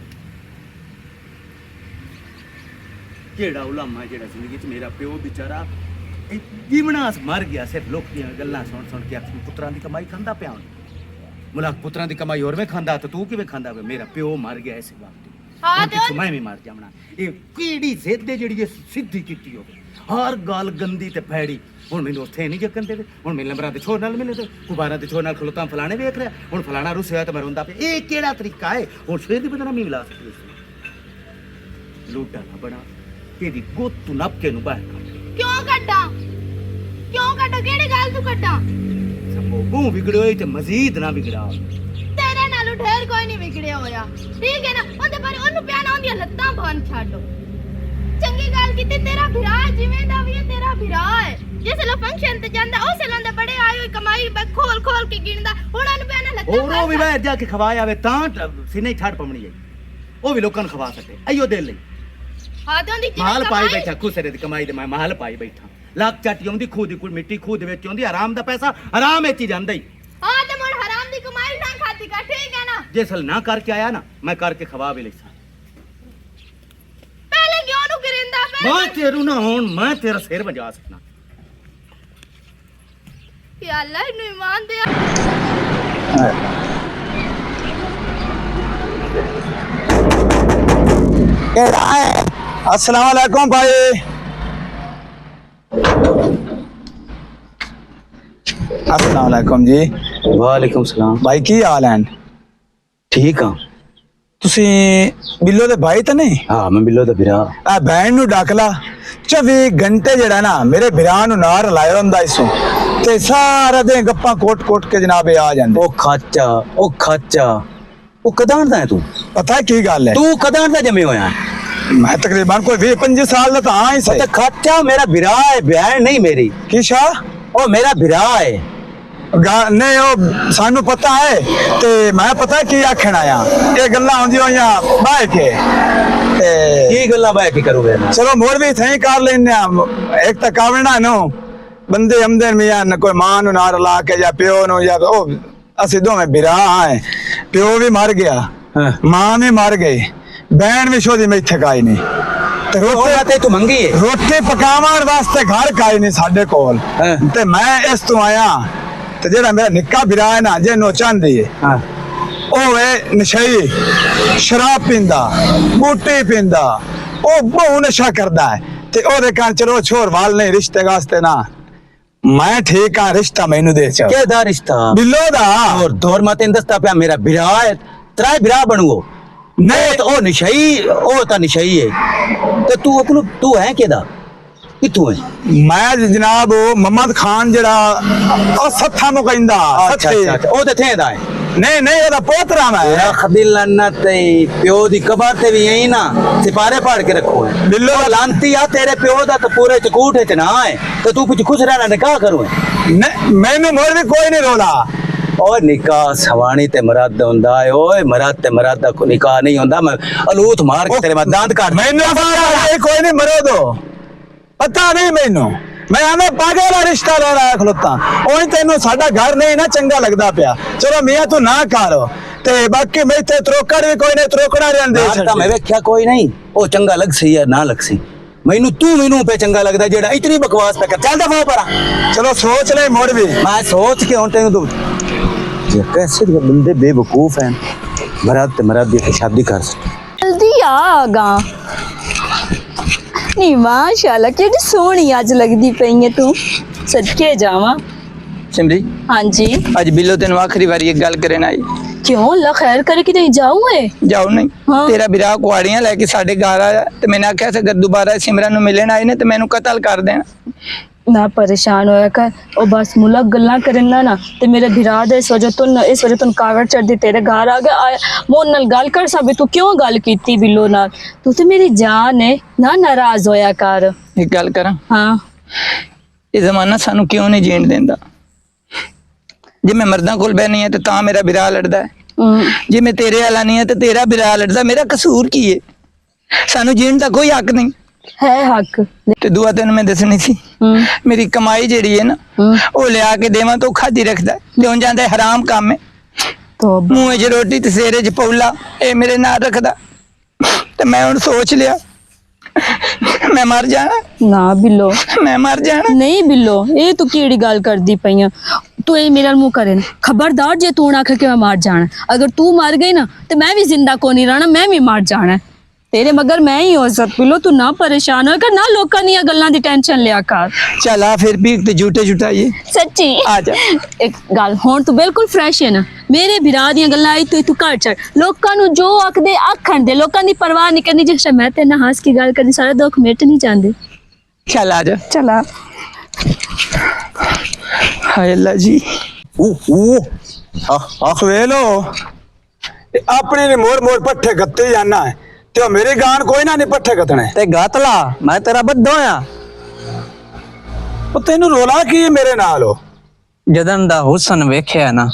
S8: ਕਿਹੜਾ ਉਲਾਮਾ ਜਿਹੜਾ ਜ਼ਿੰਦਗੀ ਚ ਮੇਰਾ ਪਿਓ ਵਿਚਾਰਾ ਇਹ ਜੀਵਨਾਸ ਮਰ ਗਿਆ ਸਿਰਫ ਲੋਕ ਦੀਆਂ ਗੱਲਾਂ ਸੁਣ ਕੇ ਆਪਣੀ ਪੁੱਤਰਾਂ ਦੀ ਕਮਾਈ ਖਾਂਦਾ ਪਿਆ ਹੁਣ। ਮੁਲਾਕ ਪੁੱਤਰਾਂ ਦੀ ਕਮਾਈ ਹੋਰ ਵੇ ਖਾਂਦਾ ਤੇ ਤੂੰ ਕਿਵੇਂ ਖਾਂਦਾ ਵੇ? ਮੇਰਾ ਪਿਓ ਮਰ ਗਿਆ ਇਸੇ ਵਕਤ।
S4: ਹਾਂ ਤੇ
S8: ਮੈਂ ਵੀ ਮਰ ਜਾਵਣਾ। ਇਹ ਕਿਹੜੀ ਜ਼ਿੱਦ ਹੈ ਜਿਹੜੀ ਇਹ ਸਿੱਧੀ ਕੀਤੀ ਹੋਵੇ? ਹਰ ਗੱਲ ਗੰਦੀ ਤੇ ਫੈੜੀ। ਹੁਣ ਮੈਨੂੰ ਉੱਥੇ ਨਹੀਂ ਜੱਕਣ ਦੇਵੇ, ਹੁਣ ਮੇਰੇ ਨੰਬਰਾਂ ਤੇ ਛੋੜ ਨਾਲ ਮਿਲੇ ਤੇ ਕੁਬਾਰਾਂ ਤੇ ਛੋੜ ਨਾਲ ਖਲੋਤਾ ਫਲਾਣੇ ਵੇਖ ਰਿਹਾ, ਹੁਣ ਫਲਾਣਾ ਰੁੱਸਿਆ ਤੇ ਮੈਂ ਰੋਂਦਾ ਪਿਆ। ਇਹ ਕਿਹੜਾ ਤਰੀਕਾ ਹੈ? ਹੁਣ ਸਵੇਰ ਦੀ ਬਦਨਾਮੀ ਮਿਲਾ ਸਕਦੀ ਸੀ। ਲੂਟਾ ਨਾ ਬਣਾ ਤੇਰੀ ਗੁੱਤ ਨੱਪ ਕੇ ਨੂੰ ਬਾਹਰ ਕੱਢ।
S4: ਕਿਉਂ ਕੱਢਾਂ? ਕਿਹੜੀ ਗੱਲ ਤੂੰ ਕੱਢਾਂ?
S8: ਸਭੋ ਗੂੰ ਵਿਗੜਿਓ ਤੇ ਮਜ਼ੀਦ ਨਾ ਵਿਗੜਾ।
S4: ਤੇਰੇ ਨਾਲ ढेर कोई नहीं बिगड़िया होया ठीक है ना ओंदे पर ओनु प्याना ओंदी लत्तां बन छाडो चंगी गाल कीती तेरा भिरा जिवें दा भी तेरा भिरा है जिस लो फंक्शन ते जांदा उस लंदे बड़े आई हुई कमाई खोल खोल के गिनदा हुण ओनु प्याना लत्तां
S8: और वो भी बाहर जाके खवाया वे तां सीने छाड़ पवनी है वो भी लोकां खवा सके अयो दिल लई
S4: हां ते ओंदी
S8: माल पाई बैठा खुसरे दी कमाई दे मैं माल पाई बैठा ਲੱਖ ਚਾਟੀ ਆਉਂਦੀ ਖੂਹ ਦੀ ਕੋਈ ਮਿੱਟੀ ਖੂਹ ਦੇ ਵਿੱਚ ਆਉਂਦੀ ਹਰਾਮ ਦਾ ਪੈਸਾ ਹਰਾਮ ਵਿੱਚ ਹੀ ਜਾਂਦਾ ਹੀ
S4: हां ते मोर हराम दी कमाई ना खाती का ठीक है ना
S8: ਜੇ ਸਲ ਨਾ ਕਰਕੇ ਆਇਆ ਨਾ ਮੈਂ ਕਰਕੇ ਖਵਾ ਵੀ ਲੈਸਾਂ
S4: पहले क्यों नु गिरंदा पे
S8: ਮੈਂ ਤੇਰੂ ਨਾ ਹੁਣ ਮੈਂ ਤੇਰਾ ਸਿਰ ਵਜਾ ਸਕਣਾ
S4: या अल्लाह नु ईमान दे
S6: अस्सलाम वालेकुम भाई। अस्सलाम वालेकुम जी।
S5: वालेकुम सलाम
S6: भाई की हाल है?
S5: ठीक हाँ
S6: ਤੁਸੀਂ ਬਿੱਲੋ ਦੇ ਭਾਈ ਤਾਂ ਨਹੀਂ?
S5: हाँ मैं बिल्लो दा बिरा
S6: ਆ ਭੈਣ ਨੂੰ ਡੱਕ ਲਾ 24 ਘੰਟੇ ਜਿਹੜਾ ਨਾ ਮੇਰੇ ਭਰਾ ਨੂੰ ਨਾਲ ਲਾਇਆ ਹੁੰਦਾ ਇਸੋਂ ਤੇ ਸਾਰਾ ਦਿਨ ਗੱਪਾਂ ਕੋਟ ਕੇ ਜਨਾਬ ਆ ਜਾਂਦੇ।
S5: ओ खाचा ओ कदां दा है तू
S6: ਪਤਾ ਕੀ ਗੱਲ ਹੈ
S5: तू कदां दा जमे होया
S6: ਮੈਂ ਤਕਰੀਬਨ ਕੋਈ 20-25 ਸਾਲ ਦਾ ਤਾਂ ਹਾਂ ਹੀ ਸਹੀ।
S5: तो खाचा मेरा बिरा है बहन नहीं मेरी
S6: ਕੀ ਸ਼ਾ
S5: ओ मेरा बिरा है
S6: ਨਹੀਂ ਉਹ ਸਾਨੂੰ ਪਤਾ ਹੈ ਤੇ ਮੈਂ ਪਤਾ ਕੀ ਆਖਣ ਆਇਆ ਇਹ ਗੱਲਾਂ ਹੁੰਦੀਆਂ ਹੋਈਆਂ ਬਾਹਰ ਕੇ ਤੇ
S5: की गल्ला बाय की करोगे ना
S6: ਚਲੋ ਮੋਰ ਵੀ ਥਈ ਕਰ ਲੈਨੇ ਆ ਇੱਕ ਤਾਂ ਕਾਵਣਾ ਨੂੰ ਬੰਦੇ ਆਮਦਨ ਮੀਆਂ ਨਾ ਕੋਈ ਮਾਂ ਨੂੰ ਨਾਲ ਲਾ ਕੇ ਜਾਂ ਪਿਓ ਨੂੰ ਜਾਂ ਉਹ ਅਸੀਂ ਦੋਵੇਂ ਬਿਰਾ ਆਏ ਪਿਓ ਵੀ ਮਰ ਗਿਆ
S5: हाँ
S6: ਮਾਂ ਵੀ ਮਰ ਗਈ ਬਹਿਣ ਵੀ ਸ਼ੋਦੀ ਮੈਥੇ ਕਾਈ ਨਹੀਂ ਤੇ
S5: ओ
S6: ਰੋਟੀ
S5: बात है तू मंगी है
S6: ਰੋਟੀ ਪਕਾਉਣ ਵਾਸਤੇ ਘਰ ਕਾਈ ਨਹੀਂ ਸਾਡੇ ਕੋਲ
S5: हाँ
S6: ਤੇ ਮੈਂ ਇਸ ਤੋਂ ਆਇਆ ਤੇ ਜਿਹੜਾ ਮੇਰਾ ਨਿੱਕਾ ਬਿਰਾ ਹੈ ਨਾ ਜਿਹਨੂੰ ਚਾਹੁੰਦੀ ਹੈ
S5: हाँ
S6: ਉਹ ਹੈ ਨਸ਼ਈ ਸ਼ਰਾਬ ਪੀਂਦਾ ਬੂਟੀ ਪੀਂਦਾ ਉਹ ਬਹੁਤ ਨਸ਼ਾ ਕਰਦਾ ਹੈ ਤੇ ਉਹਦੇ ਕਾਰਨ ਚਲੋ ਛੋਰ ਵਾਲ ਨਹੀਂ ਰਿਸ਼ਤੇ ਵਾਸਤੇ ਨਾ ਮੈਂ ਠੀਕ ਆ ਰਿਸ਼ਤਾ ਮੈਨੂੰ ਦੇ ਚਾ
S5: क्या दा रिश्ता
S6: ਬਿੱਲੋ ਦਾ
S5: और दौर माते दस्ता पे मेरा बिरा है त्राय बिरा बनूगो नहीं तो ओ निशाई ओ ता निशाई है तो तू अपनो तू है केदा कितू है
S6: ਮੈਂ ਜਨਾਬ ਉਹ ਮੁਹੰਮਦ ਖਾਨ ਜਿਹੜਾ ਉਹ ਸੱਥਾ ਨੂੰ ਕਹਿੰਦਾ
S5: अच्छा अच्छा अच्छा ओ ते थे दा है
S6: ਨਹੀਂ ਨਹੀਂ ਉਹਦਾ ਪੋਤਰਾ ਮੈਂ
S5: तेरा खदिल लन्नत प्यो दी कबर ते भी यही ना सिपारे पाड़ के रखो है
S6: बिल्लो
S5: ओ लांती आ तेरे प्यो दा तो पूरे चकूट है ना है तो तू कुछ खुश रहना निकाह करो है
S6: ਮੈਨੂੰ ਮੋਰ ਵੀ ਕੋਈ ਨਹੀਂ ਰੋਲਾ
S5: और निकाह सवानी ते मराद हुंदा है ओए मराद ते मराद दा निकाह नहीं हुंदा मैं अलूत मार के तेरे मैं दांत काट
S6: ਮੈਨੂੰ ਕੋਈ ਨਹੀਂ ਮਰੋ ਦੋ ਪਤਾ ਨਹੀਂ ਮੈਨੂੰ ਮੈਂ ਆਵੇਂ ਪਾਗਲ ਦਾ ਰਿਸ਼ਤਾ ਲੈ ਰਿਹਾ ਖਲੋਤਾ ਉਹ ਤੈਨੂੰ ਸਾਡਾ ਘਰ ਨਹੀਂ ਨਾ ਚੰਗਾ ਲੱਗਦਾ ਪਿਆ ਚਲੋ ਮੀਆਂ ਤੂੰ ਨਾ ਕਰ ਤੇ ਬਾਕੀ ਮੈਂ ਤੇ ਤਰੋਕੜ ਵੀ ਕੋਈ ਨਹੀਂ ਤਰੋਕੜਾ ਰਹਿੰਦੇ
S5: ਤਾਂ ਮੈਂ ਵੇਖਿਆ ਕੋਈ ਨਹੀਂ ਉਹ ਚੰਗਾ ਲੱਗ ਸਹੀ ਹੈ ਨਾ ਲੱਗ ਸਹੀ ਮੈਨੂੰ ਤੂੰ ਮੈਨੂੰ ਪੇ ਚੰਗਾ ਲੱਗਦਾ ਜਿਹੜਾ ਇਤਨੀ ਬਕਵਾਸ ਪੈ ਕਰ ਚੱਲ ਦਫਾ ਪਰਾ
S6: ਚਲੋ ਸੋਚ ਲੈ ਮੋੜ ਵੀ
S5: ਮੈਂ ਸੋਚ ਕੇ ਹੁਣ ਤੈਨੂੰ ਦੂੰ ये कैसे बंदे बेवकूफ हैं मराद दी शादी कर सकते
S2: जल्दी आगा नी माशाल्लाह केडी सोहनी आज लगदी पई है तू सदके जावा
S1: सिमरी
S2: हाँ जी
S1: ਅੱਜ ਬਿੱਲੋ ਤੈਨੂੰ ਆਖਰੀ ਵਾਰੀ ਇੱਕ ਗੱਲ ਕਰਨ ਆਈ
S2: क्यों अल्लाह खैर करे कि नहीं जाऊं है
S1: ਜਾਓ ਨਹੀਂ
S2: हाँ।
S1: ਤੇਰਾ ਵਿਰਾਹ ਕੁਆੜੀਆਂ ਲੈ ਕੇ ਸਾਡੇ ਘਰ ਆਇਆ ਤੇ ਮੈਨੇ ਆਖਿਆ ਸੀ ਅਗਰ ਦੁਬਾਰਾ ਸਿਮਰਨ ਨੂੰ ਮਿਲਣ ਆਏ ਨੇ ਤੇ ਮੈਨੂੰ ਕਤਲ ਕਰ ਦੇਣਾ
S2: ना परेशान होया कर और बस मुलक गल्ला करना ना ते मेरे भिरा दे इस वजह तुन कागड़ चढ़ दी तेरे घर आ गया मोन नाल गल कर सब तू क्यों गल कीती बिल्लो नाल तू ते मेरी जान है ना नाराज होया कर
S1: ਇੱਕ ਗੱਲ ਕਰਾਂ
S2: हाँ
S1: ਇਹ ਜ਼ਮਾਨਾ ਸਾਨੂੰ ਕਿਉਂ ਨਹੀਂ ਜੀਣ ਦਿੰਦਾ ਜੇ ਮੈਂ ਮਰਦਾਂ ਕੋਲ ਬਹਿ ਨਹੀਂ ਹੈ ਤੇ ਤਾਂ ਮੇਰਾ ਵਿਰਾਹ ਲੜਦਾ ਹੈ ਜੇ ਮੈਂ ਤੇਰੇ ਵਾਲਾ ਨਹੀਂ ਹੈ ਤੇ ਤੇਰਾ ਵਿਰਾਹ ਲੜਦਾ ਮੇਰਾ ਕਸੂਰ ਕੀ ਹੈ ਸਾਨੂੰ ਜੀਣ ਦਾ ਕੋਈ ਹੱਕ ਨਹੀਂ
S2: है हक
S1: ਤੇ ਦੁਆ ਤੈਨੂੰ ਮੈਂ ਦੱਸਣੀ ਸੀ ਮੇਰੀ ਕਮਾਈ ਜਿਹੜੀ ਹੈ ਨਾ ਉਹ ਲਿਆ ਕੇ ਦੇਵਾਂ ਤਾਂ ਉਹ ਖਾਦੀ ਰੱਖਦਾ ਤੇ ਹੁਣ ਜਾਂਦਾ ਹਰਾਮ ਕੰਮ ਹੈ
S2: तो
S1: ਮੂੰਹ 'ਚ ਰੋਟੀ ਤੇ ਸੇਰੇ 'ਚ ਪੌਲਾ ਇਹ ਮੇਰੇ ਨਾਲ ਰੱਖਦਾ ਤੇ ਮੈਂ ਹੁਣ ਸੋਚ ਲਿਆ ਮੈਂ ਮਰ ਜਾਣਾ
S2: ना बिल्लो
S1: ਮੈਂ ਮਰ जाना
S2: नहीं बिल्लो ये तू कीड़ी गल करदी पई है तू ये मेरा मुंह करे ना खबरदार जे तू ना आखे कि मैं मर जाना अगर तू मर गई ना तो मैं भी जिंदा को नहीं रहना मैं भी मर जाना तेरे मगर मैं ही हो सक बिल्लो तू ना परेशान हो कर ना लोकां दी गल्लां दी टेंशन लिया कर
S1: चल आ फिर भी ते झूठे झुटाइए
S2: सच्ची
S1: आ जा
S2: एक गल हुण तू बिल्कुल फ्रेश है ना मेरे बिरा दी गल्लां आई तू घर चढ़ लोकां नू जो आखदे आखण दे लोकां दी परवाह नहीं करनी जिस मैं तेरे नाल हंस की गल करनी सारा दुख मिट नहीं जांदे
S1: चल आ जा
S2: चला
S1: हाय अल्लाह जी
S6: ਆਖ ਵੇਲੋ ਤੇ ਆਪਣੇ ਨੇ ਮੋੜ ਪੱਠੇ ਗੱਤੇ ਜਾਣਾ ਹੈ ਤੇ ਉਹ ਮੇਰੇ ਗਾਣ ਕੋਈ ਨਾ ਨਹੀਂ ਪੱਠੇ ਗੱਤਣੇ
S7: ਤੇ ਗਾਤਲਾ ਮੈਂ ਤੇਰਾ ਬੱਧੋ ਆ।
S6: ਉਹ ਤੈਨੂੰ ਰੋਲਾ ਕੀ ਹੈ ਮੇਰੇ ਨਾਲ ਉਹ
S7: ਜਦਨ ਦਾ ਹੁਸਨ ਵੇਖਿਆ ਨਾ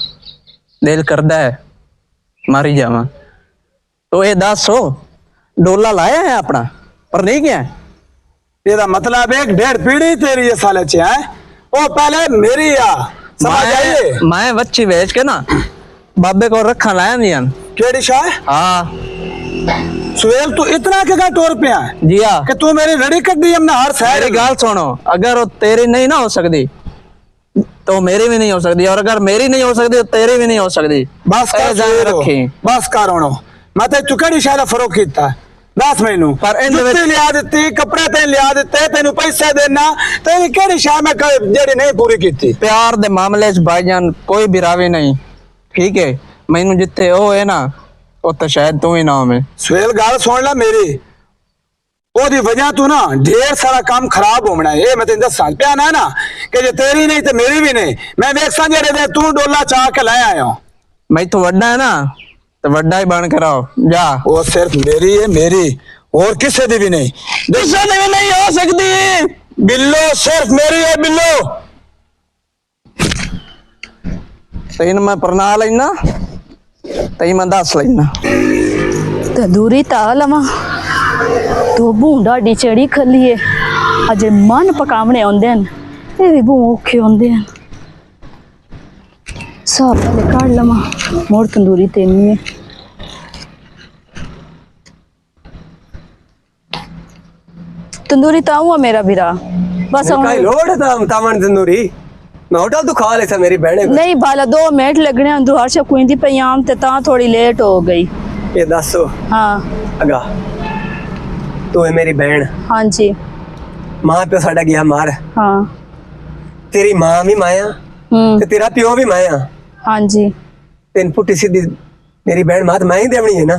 S7: ਦਿਲ ਕਰਦਾ ਹੈ ਮਾਰੀ ਜਾਵਾਂ। ਤੋ ਇਹ ਦੱਸੋ ਡੋਲਾ ਲਾਇਆ ਹੈ ਆਪਣਾ ਪਰ ਨਹੀਂ ਗਿਆ।
S6: ਇਹਦਾ ਮਤਲਬ ਇੱਕ ਡੇਢ ਪੀੜੀ ਤੇਰੀ ਇਸ ਸਾਲੇ ਚ ਹੈ ਉਹ ਪਹਿਲੇ ਮੇਰੀ ਆ ਸਮਝ ਆਈਏ।
S7: ਮੈਂ ਬੱਚੀ ਵੇਚ ਕੇ ਨਾ ਬਾਬੇ को रखा लाया नहीं हन।
S6: केड़ी शाह
S7: हाँ
S6: सुहेल तू इतना क्या टोर पे है
S7: जी हाँ
S6: कि तू मेरी रड़ी कट दी हमने हर साइड।
S7: मेरी गाल सुनो, अगर वो तेरी नहीं ना हो सकती तो मेरी भी नहीं हो सकती, और अगर मेरी नहीं हो सकती तो तेरी भी नहीं हो सकती।
S6: बस कर
S7: जान रखी
S6: बस कर होनो मैं ते चुकड़ी शाला फरोख कीता दस मैनू
S7: पर
S6: जुत्ती लिया दित्ती कपड़े तेन लिया दित्ते तेनू पैसे देना तेरी केड़ी शाह मैं जेड़ी नहीं पूरी कीती।
S7: प्यार दे मामले च भाईजान कोई भी रावी नहीं, ठीक है। मैनू जिथे ओ है ना वो तो शायद तू ही ना हो। मैं
S6: सुहेल गाल सुन ला मेरी ओदी वजह तू ना ढेर सारा काम खराब होना है। ये मैं तेन दस पिया ना कि जे तेरी नहीं तो मेरी भी नहीं। मैं वेखसा जेड़े दे तू डोला चाह के ले आया हूं।
S7: मैं तो वड्डा है ना तो वड्डा ही बन कर आओ जा।
S6: वो सिर्फ मेरी है मेरी और किसी दी भी नहीं,
S7: किसी दी भी नहीं हो सकती।
S6: बिल्लो सिर्फ मेरी है बिल्लो।
S7: तेन मैं परना लेना तई मैं दस लेना
S2: तंदूरी ता लवा तो बूंदा डिचड़ी खलीए अजे मन पकावने आंदे न ये भी बू औखे आंदे न। सब पहले काट लवा मोर तंदूरी तेनी है। तंदूरी ताऊ मेरा बिरा बस
S3: लोड था तामन तंदूरी मैं होटल तो खा ले मेरी बहने को।
S2: नहीं बाला 2 मिनट लगने तू हर्ष कुंदी पयाम ते ता थोड़ी लेट हो गई।
S3: ये दसो
S2: हाँ
S3: अगा तू है मेरी बहन,
S2: हाँ जी
S3: मां प्यो साडा गया मार,
S2: हाँ
S3: तेरी मां भी माया ते तेरा प्यो भी माया।
S2: हाँ जी
S3: तेन पुट्टी सीधी मेरी बहन मात मैं ही देवनी है ना,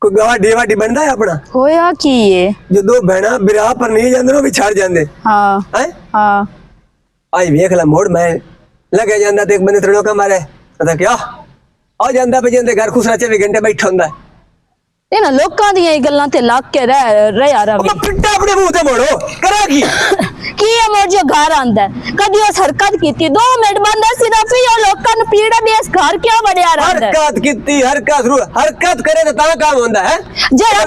S3: कोई गवाडी वाडी बनदा है अपना।
S2: होया की ये
S3: जो दो बहना बिराह पर नहीं जांदे नो भी छड़ जांदे
S2: हाँ
S3: हैं।
S2: हाँ
S3: आई वेख ला मोड़ मैं लगे जांदा ते एक बंदे त्रणों का मारे पता क्या आ जांदा पे जिंदे घर खुसरा 24 घंटे बैठा हुंदा।
S2: इन्हां लोकां दी ये गल्लां ते लग के रह यार
S3: मैं पिट्टा अपने मुंह ते मोड़ो करा की
S2: है मोर जो घर आंदा है कदी उस हरकत कीती 2 मिनट बंदा सिर्फ ही और लोकां नु पीड़ा दे इस घर क्यों बड़या रहंदा है।
S3: हरकत कीती हरकत करे तो ता काम होंदा है।
S2: जेड़ा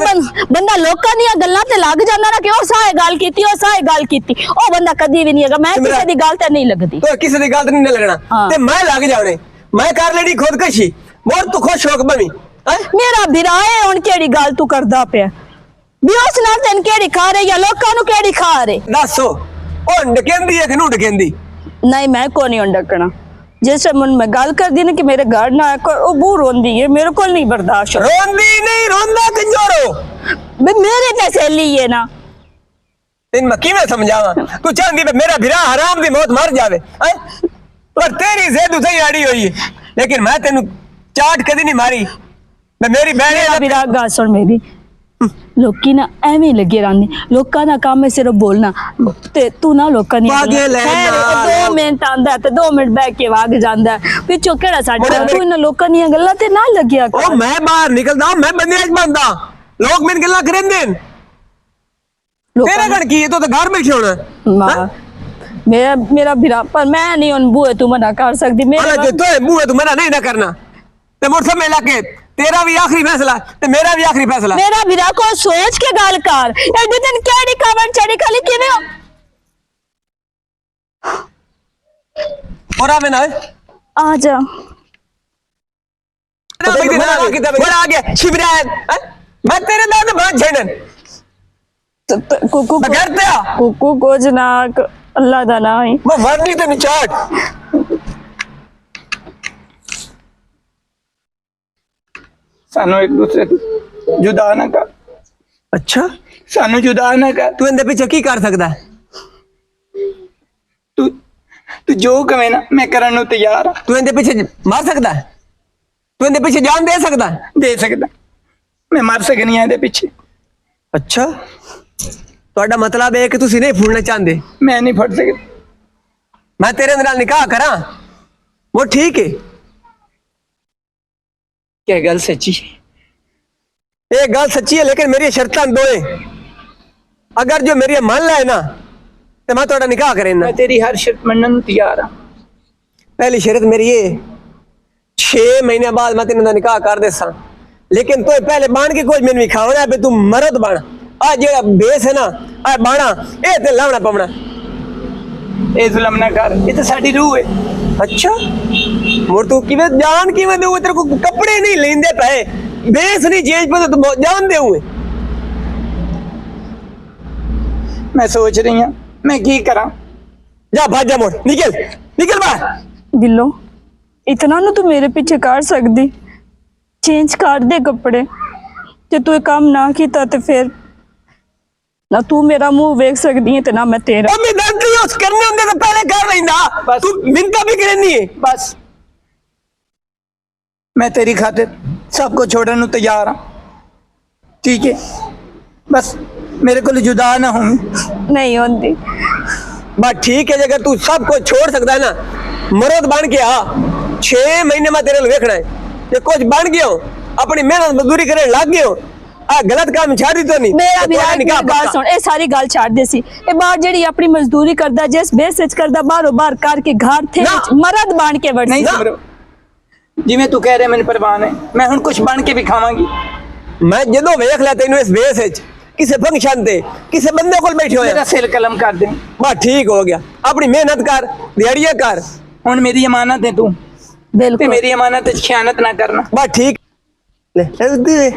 S2: बंदा लोकां दी गल्लां ते लग जांदा ना कि ओ साए गल कीती ओ साए गल कीती ओ बंदा कदी भी नहीं हैगा। मैं किसी दी गल ते नहीं लगदी
S3: तो किसी दी गल ते नहीं लगना ते मैं लग जाने मैं कर लेनी खुदकशी मोर तू खुश होक बवी
S2: मेरा बिराए हुन केड़ी गल तू करदा पिया बियोस नाल तन केड़ी खा रे या लोकां नु केड़ी खा रे
S3: दसो ओ डकेंदी है कि नु डकेंदी।
S2: नहीं मैं को नहीं डकना जैसे मन में गल कर दी ना कि मेरे घर ना ओ बू रोंदी है मेरे को नहीं बर्दाश्त
S3: रोंदी नहीं रोंदा कंजोरो
S2: मेरे ते सहेली है ना
S3: इन मैं किवें समझावा तू चाहंदी पे मेरा बिरा हराम दी मौत मर जावे पर तेरी सेहत सही आड़ी हुई है लेकिन मैं तेनु चाट कदी नहीं मारी। मैं मेरी बहन
S2: बिरा गल सुन मेरी लोकी ना एवें लगे रहंदे लोकां दा काम है सिर्फ बोलना ते तू ना लोकां दी 2 मिनट आंदा ते 2 मिनट बैठ के भाग जांदा पिछो केड़ा साडा तू इन लोकां दी गल्लां ते ना लगया
S3: ओ मैं बाहर निकलदा मैं बंदे च बनदा लोग मेरी गल्लां करेंदे तेरे घर की है तो घर बैठे होना
S2: मेरा बिरा पर मैं नहीं उन बुए तू मना कर सकदी मेरा
S3: जो तो बुए तू मना नहीं ना करना ते मोर सब मिला के तेरा भी आखिरी फैसला ते मेरा भी आखिरी फैसला।
S2: मेरा बिरा को सोच के गल कर एडे दिन केड़ी खबर चढ़ी खाली किने
S3: और आवे ना
S2: आ जा
S3: बड़ा आ गया शिवराज मैं तेरे दांत बांध छेड़न
S2: कुकू
S3: बगैर ते
S2: कुकू को जनाक अल्लाह दा ना है
S3: मैं मरनी ते निचाट
S1: सानू एक दूसरे तो जुदा ना कर।
S3: अच्छा
S1: सानू जुदा ना कर।
S3: तू इंदे पीछे की कर सकदा
S1: तू तू जो कहे ना मैं करन नु तैयार
S3: तू इंदे पीछे मार सकदा तू इंदे पीछे जान दे सकदा
S1: दे सकदा मैं मर सकनी है दे पीछे।
S3: अच्छा ਤੁਹਾਡਾ मतलब है कि ਤੁਸੀਂ नहीं फुड़ना चाहते
S1: मैं नहीं फड़ सकता
S3: मैं तेरे नाल निकाह करा वो ठीक है
S1: क्या गल सच्ची?
S3: ये गल सच्ची है, लेकिन मेरी शर्तां दो है। अगर जो मेरी मान लाए ना तो मैं थोड़ा निकाह करें ना।
S1: मैं तेरी हर शर्त मनन नूं तैयार हाँ।
S3: पहली शर्त मेरी ये 6 महीने बाद मैं तेन निकाह कर देसा, लेकिन तो पहले बाण के कुछ मैंने खावना है, तू मरद बन। आ जेड़ा बेस है ना आ बाणा ए ते लावना पवना।
S1: ए जुल्म ना कर, ये तो साडी रूह है।
S3: अच्छा मोर तू किवें जान किवें दे? तेरे को कपड़े नहीं लेंदे पे, बेस नहीं चेंज पे, तो जान दे हुए।
S1: मैं सोच रही हूँ मैं की करा।
S3: जा भाग जा मोर, निकल निकल बाहर।
S2: बिल्लो इतना ना तू मेरे पीछे कर सकदी, चेंज कर दे कपड़े। जे तू ये काम ना कीता ते फिर ना तू मेरा मुंह वेख सकदी है ते ना मैं तेरा।
S3: ओ मैं दंती उस करने होंदे तो पहले कर लेंदा,
S1: बस।
S3: तू मिनता भी करनी है।
S1: बस मैं तेरी खातिर सबको छोड़ने नूं तैयार हाँ, ठीक है? बस मेरे को जुदा ना हो।
S2: नहीं होंदी।
S3: बस ठीक है, अगर तू सब कुछ छोड़ सकता है ना, मर्द बन के आ। 6 महीने में तेरे वेखना है, ये कुछ बन गया हो, अपनी मेहनत मजदूरी करे लग गए हो, आ गलत काम छाड़ी तो नहीं।
S2: मेरा भी
S3: थोड़ा निकाह
S2: गल
S3: पक्का।
S2: सुन, ए सारी गल छाड़ दे सी। ए बाहर जेड़ी अपनी मजदूरी करदा, जिस बेस विच करदा, बाहरों बाहर करके घर थे
S3: ना।
S2: मर्द बन के वड़
S1: नहीं सिमरो, जिवें तू कह रहे मैंने परवान है, मैं हुण कुछ बन के भी खावांगी।
S3: मैं जदों वेख लिया तेनू इस बेस विच किसी फंक्शन ते किसी बंदे कोल बैठे
S1: मेरा
S3: होया,
S1: सिर कलम कर दे।
S3: बस ठीक हो गया। अपनी मेहनत कर, दिहाड़ियां कर,
S1: हुण मेरी अमानत है तू, ते
S2: बिल्कुल
S1: मेरी अमानत च खयानत ना करना।
S3: बस ठीक। ले दे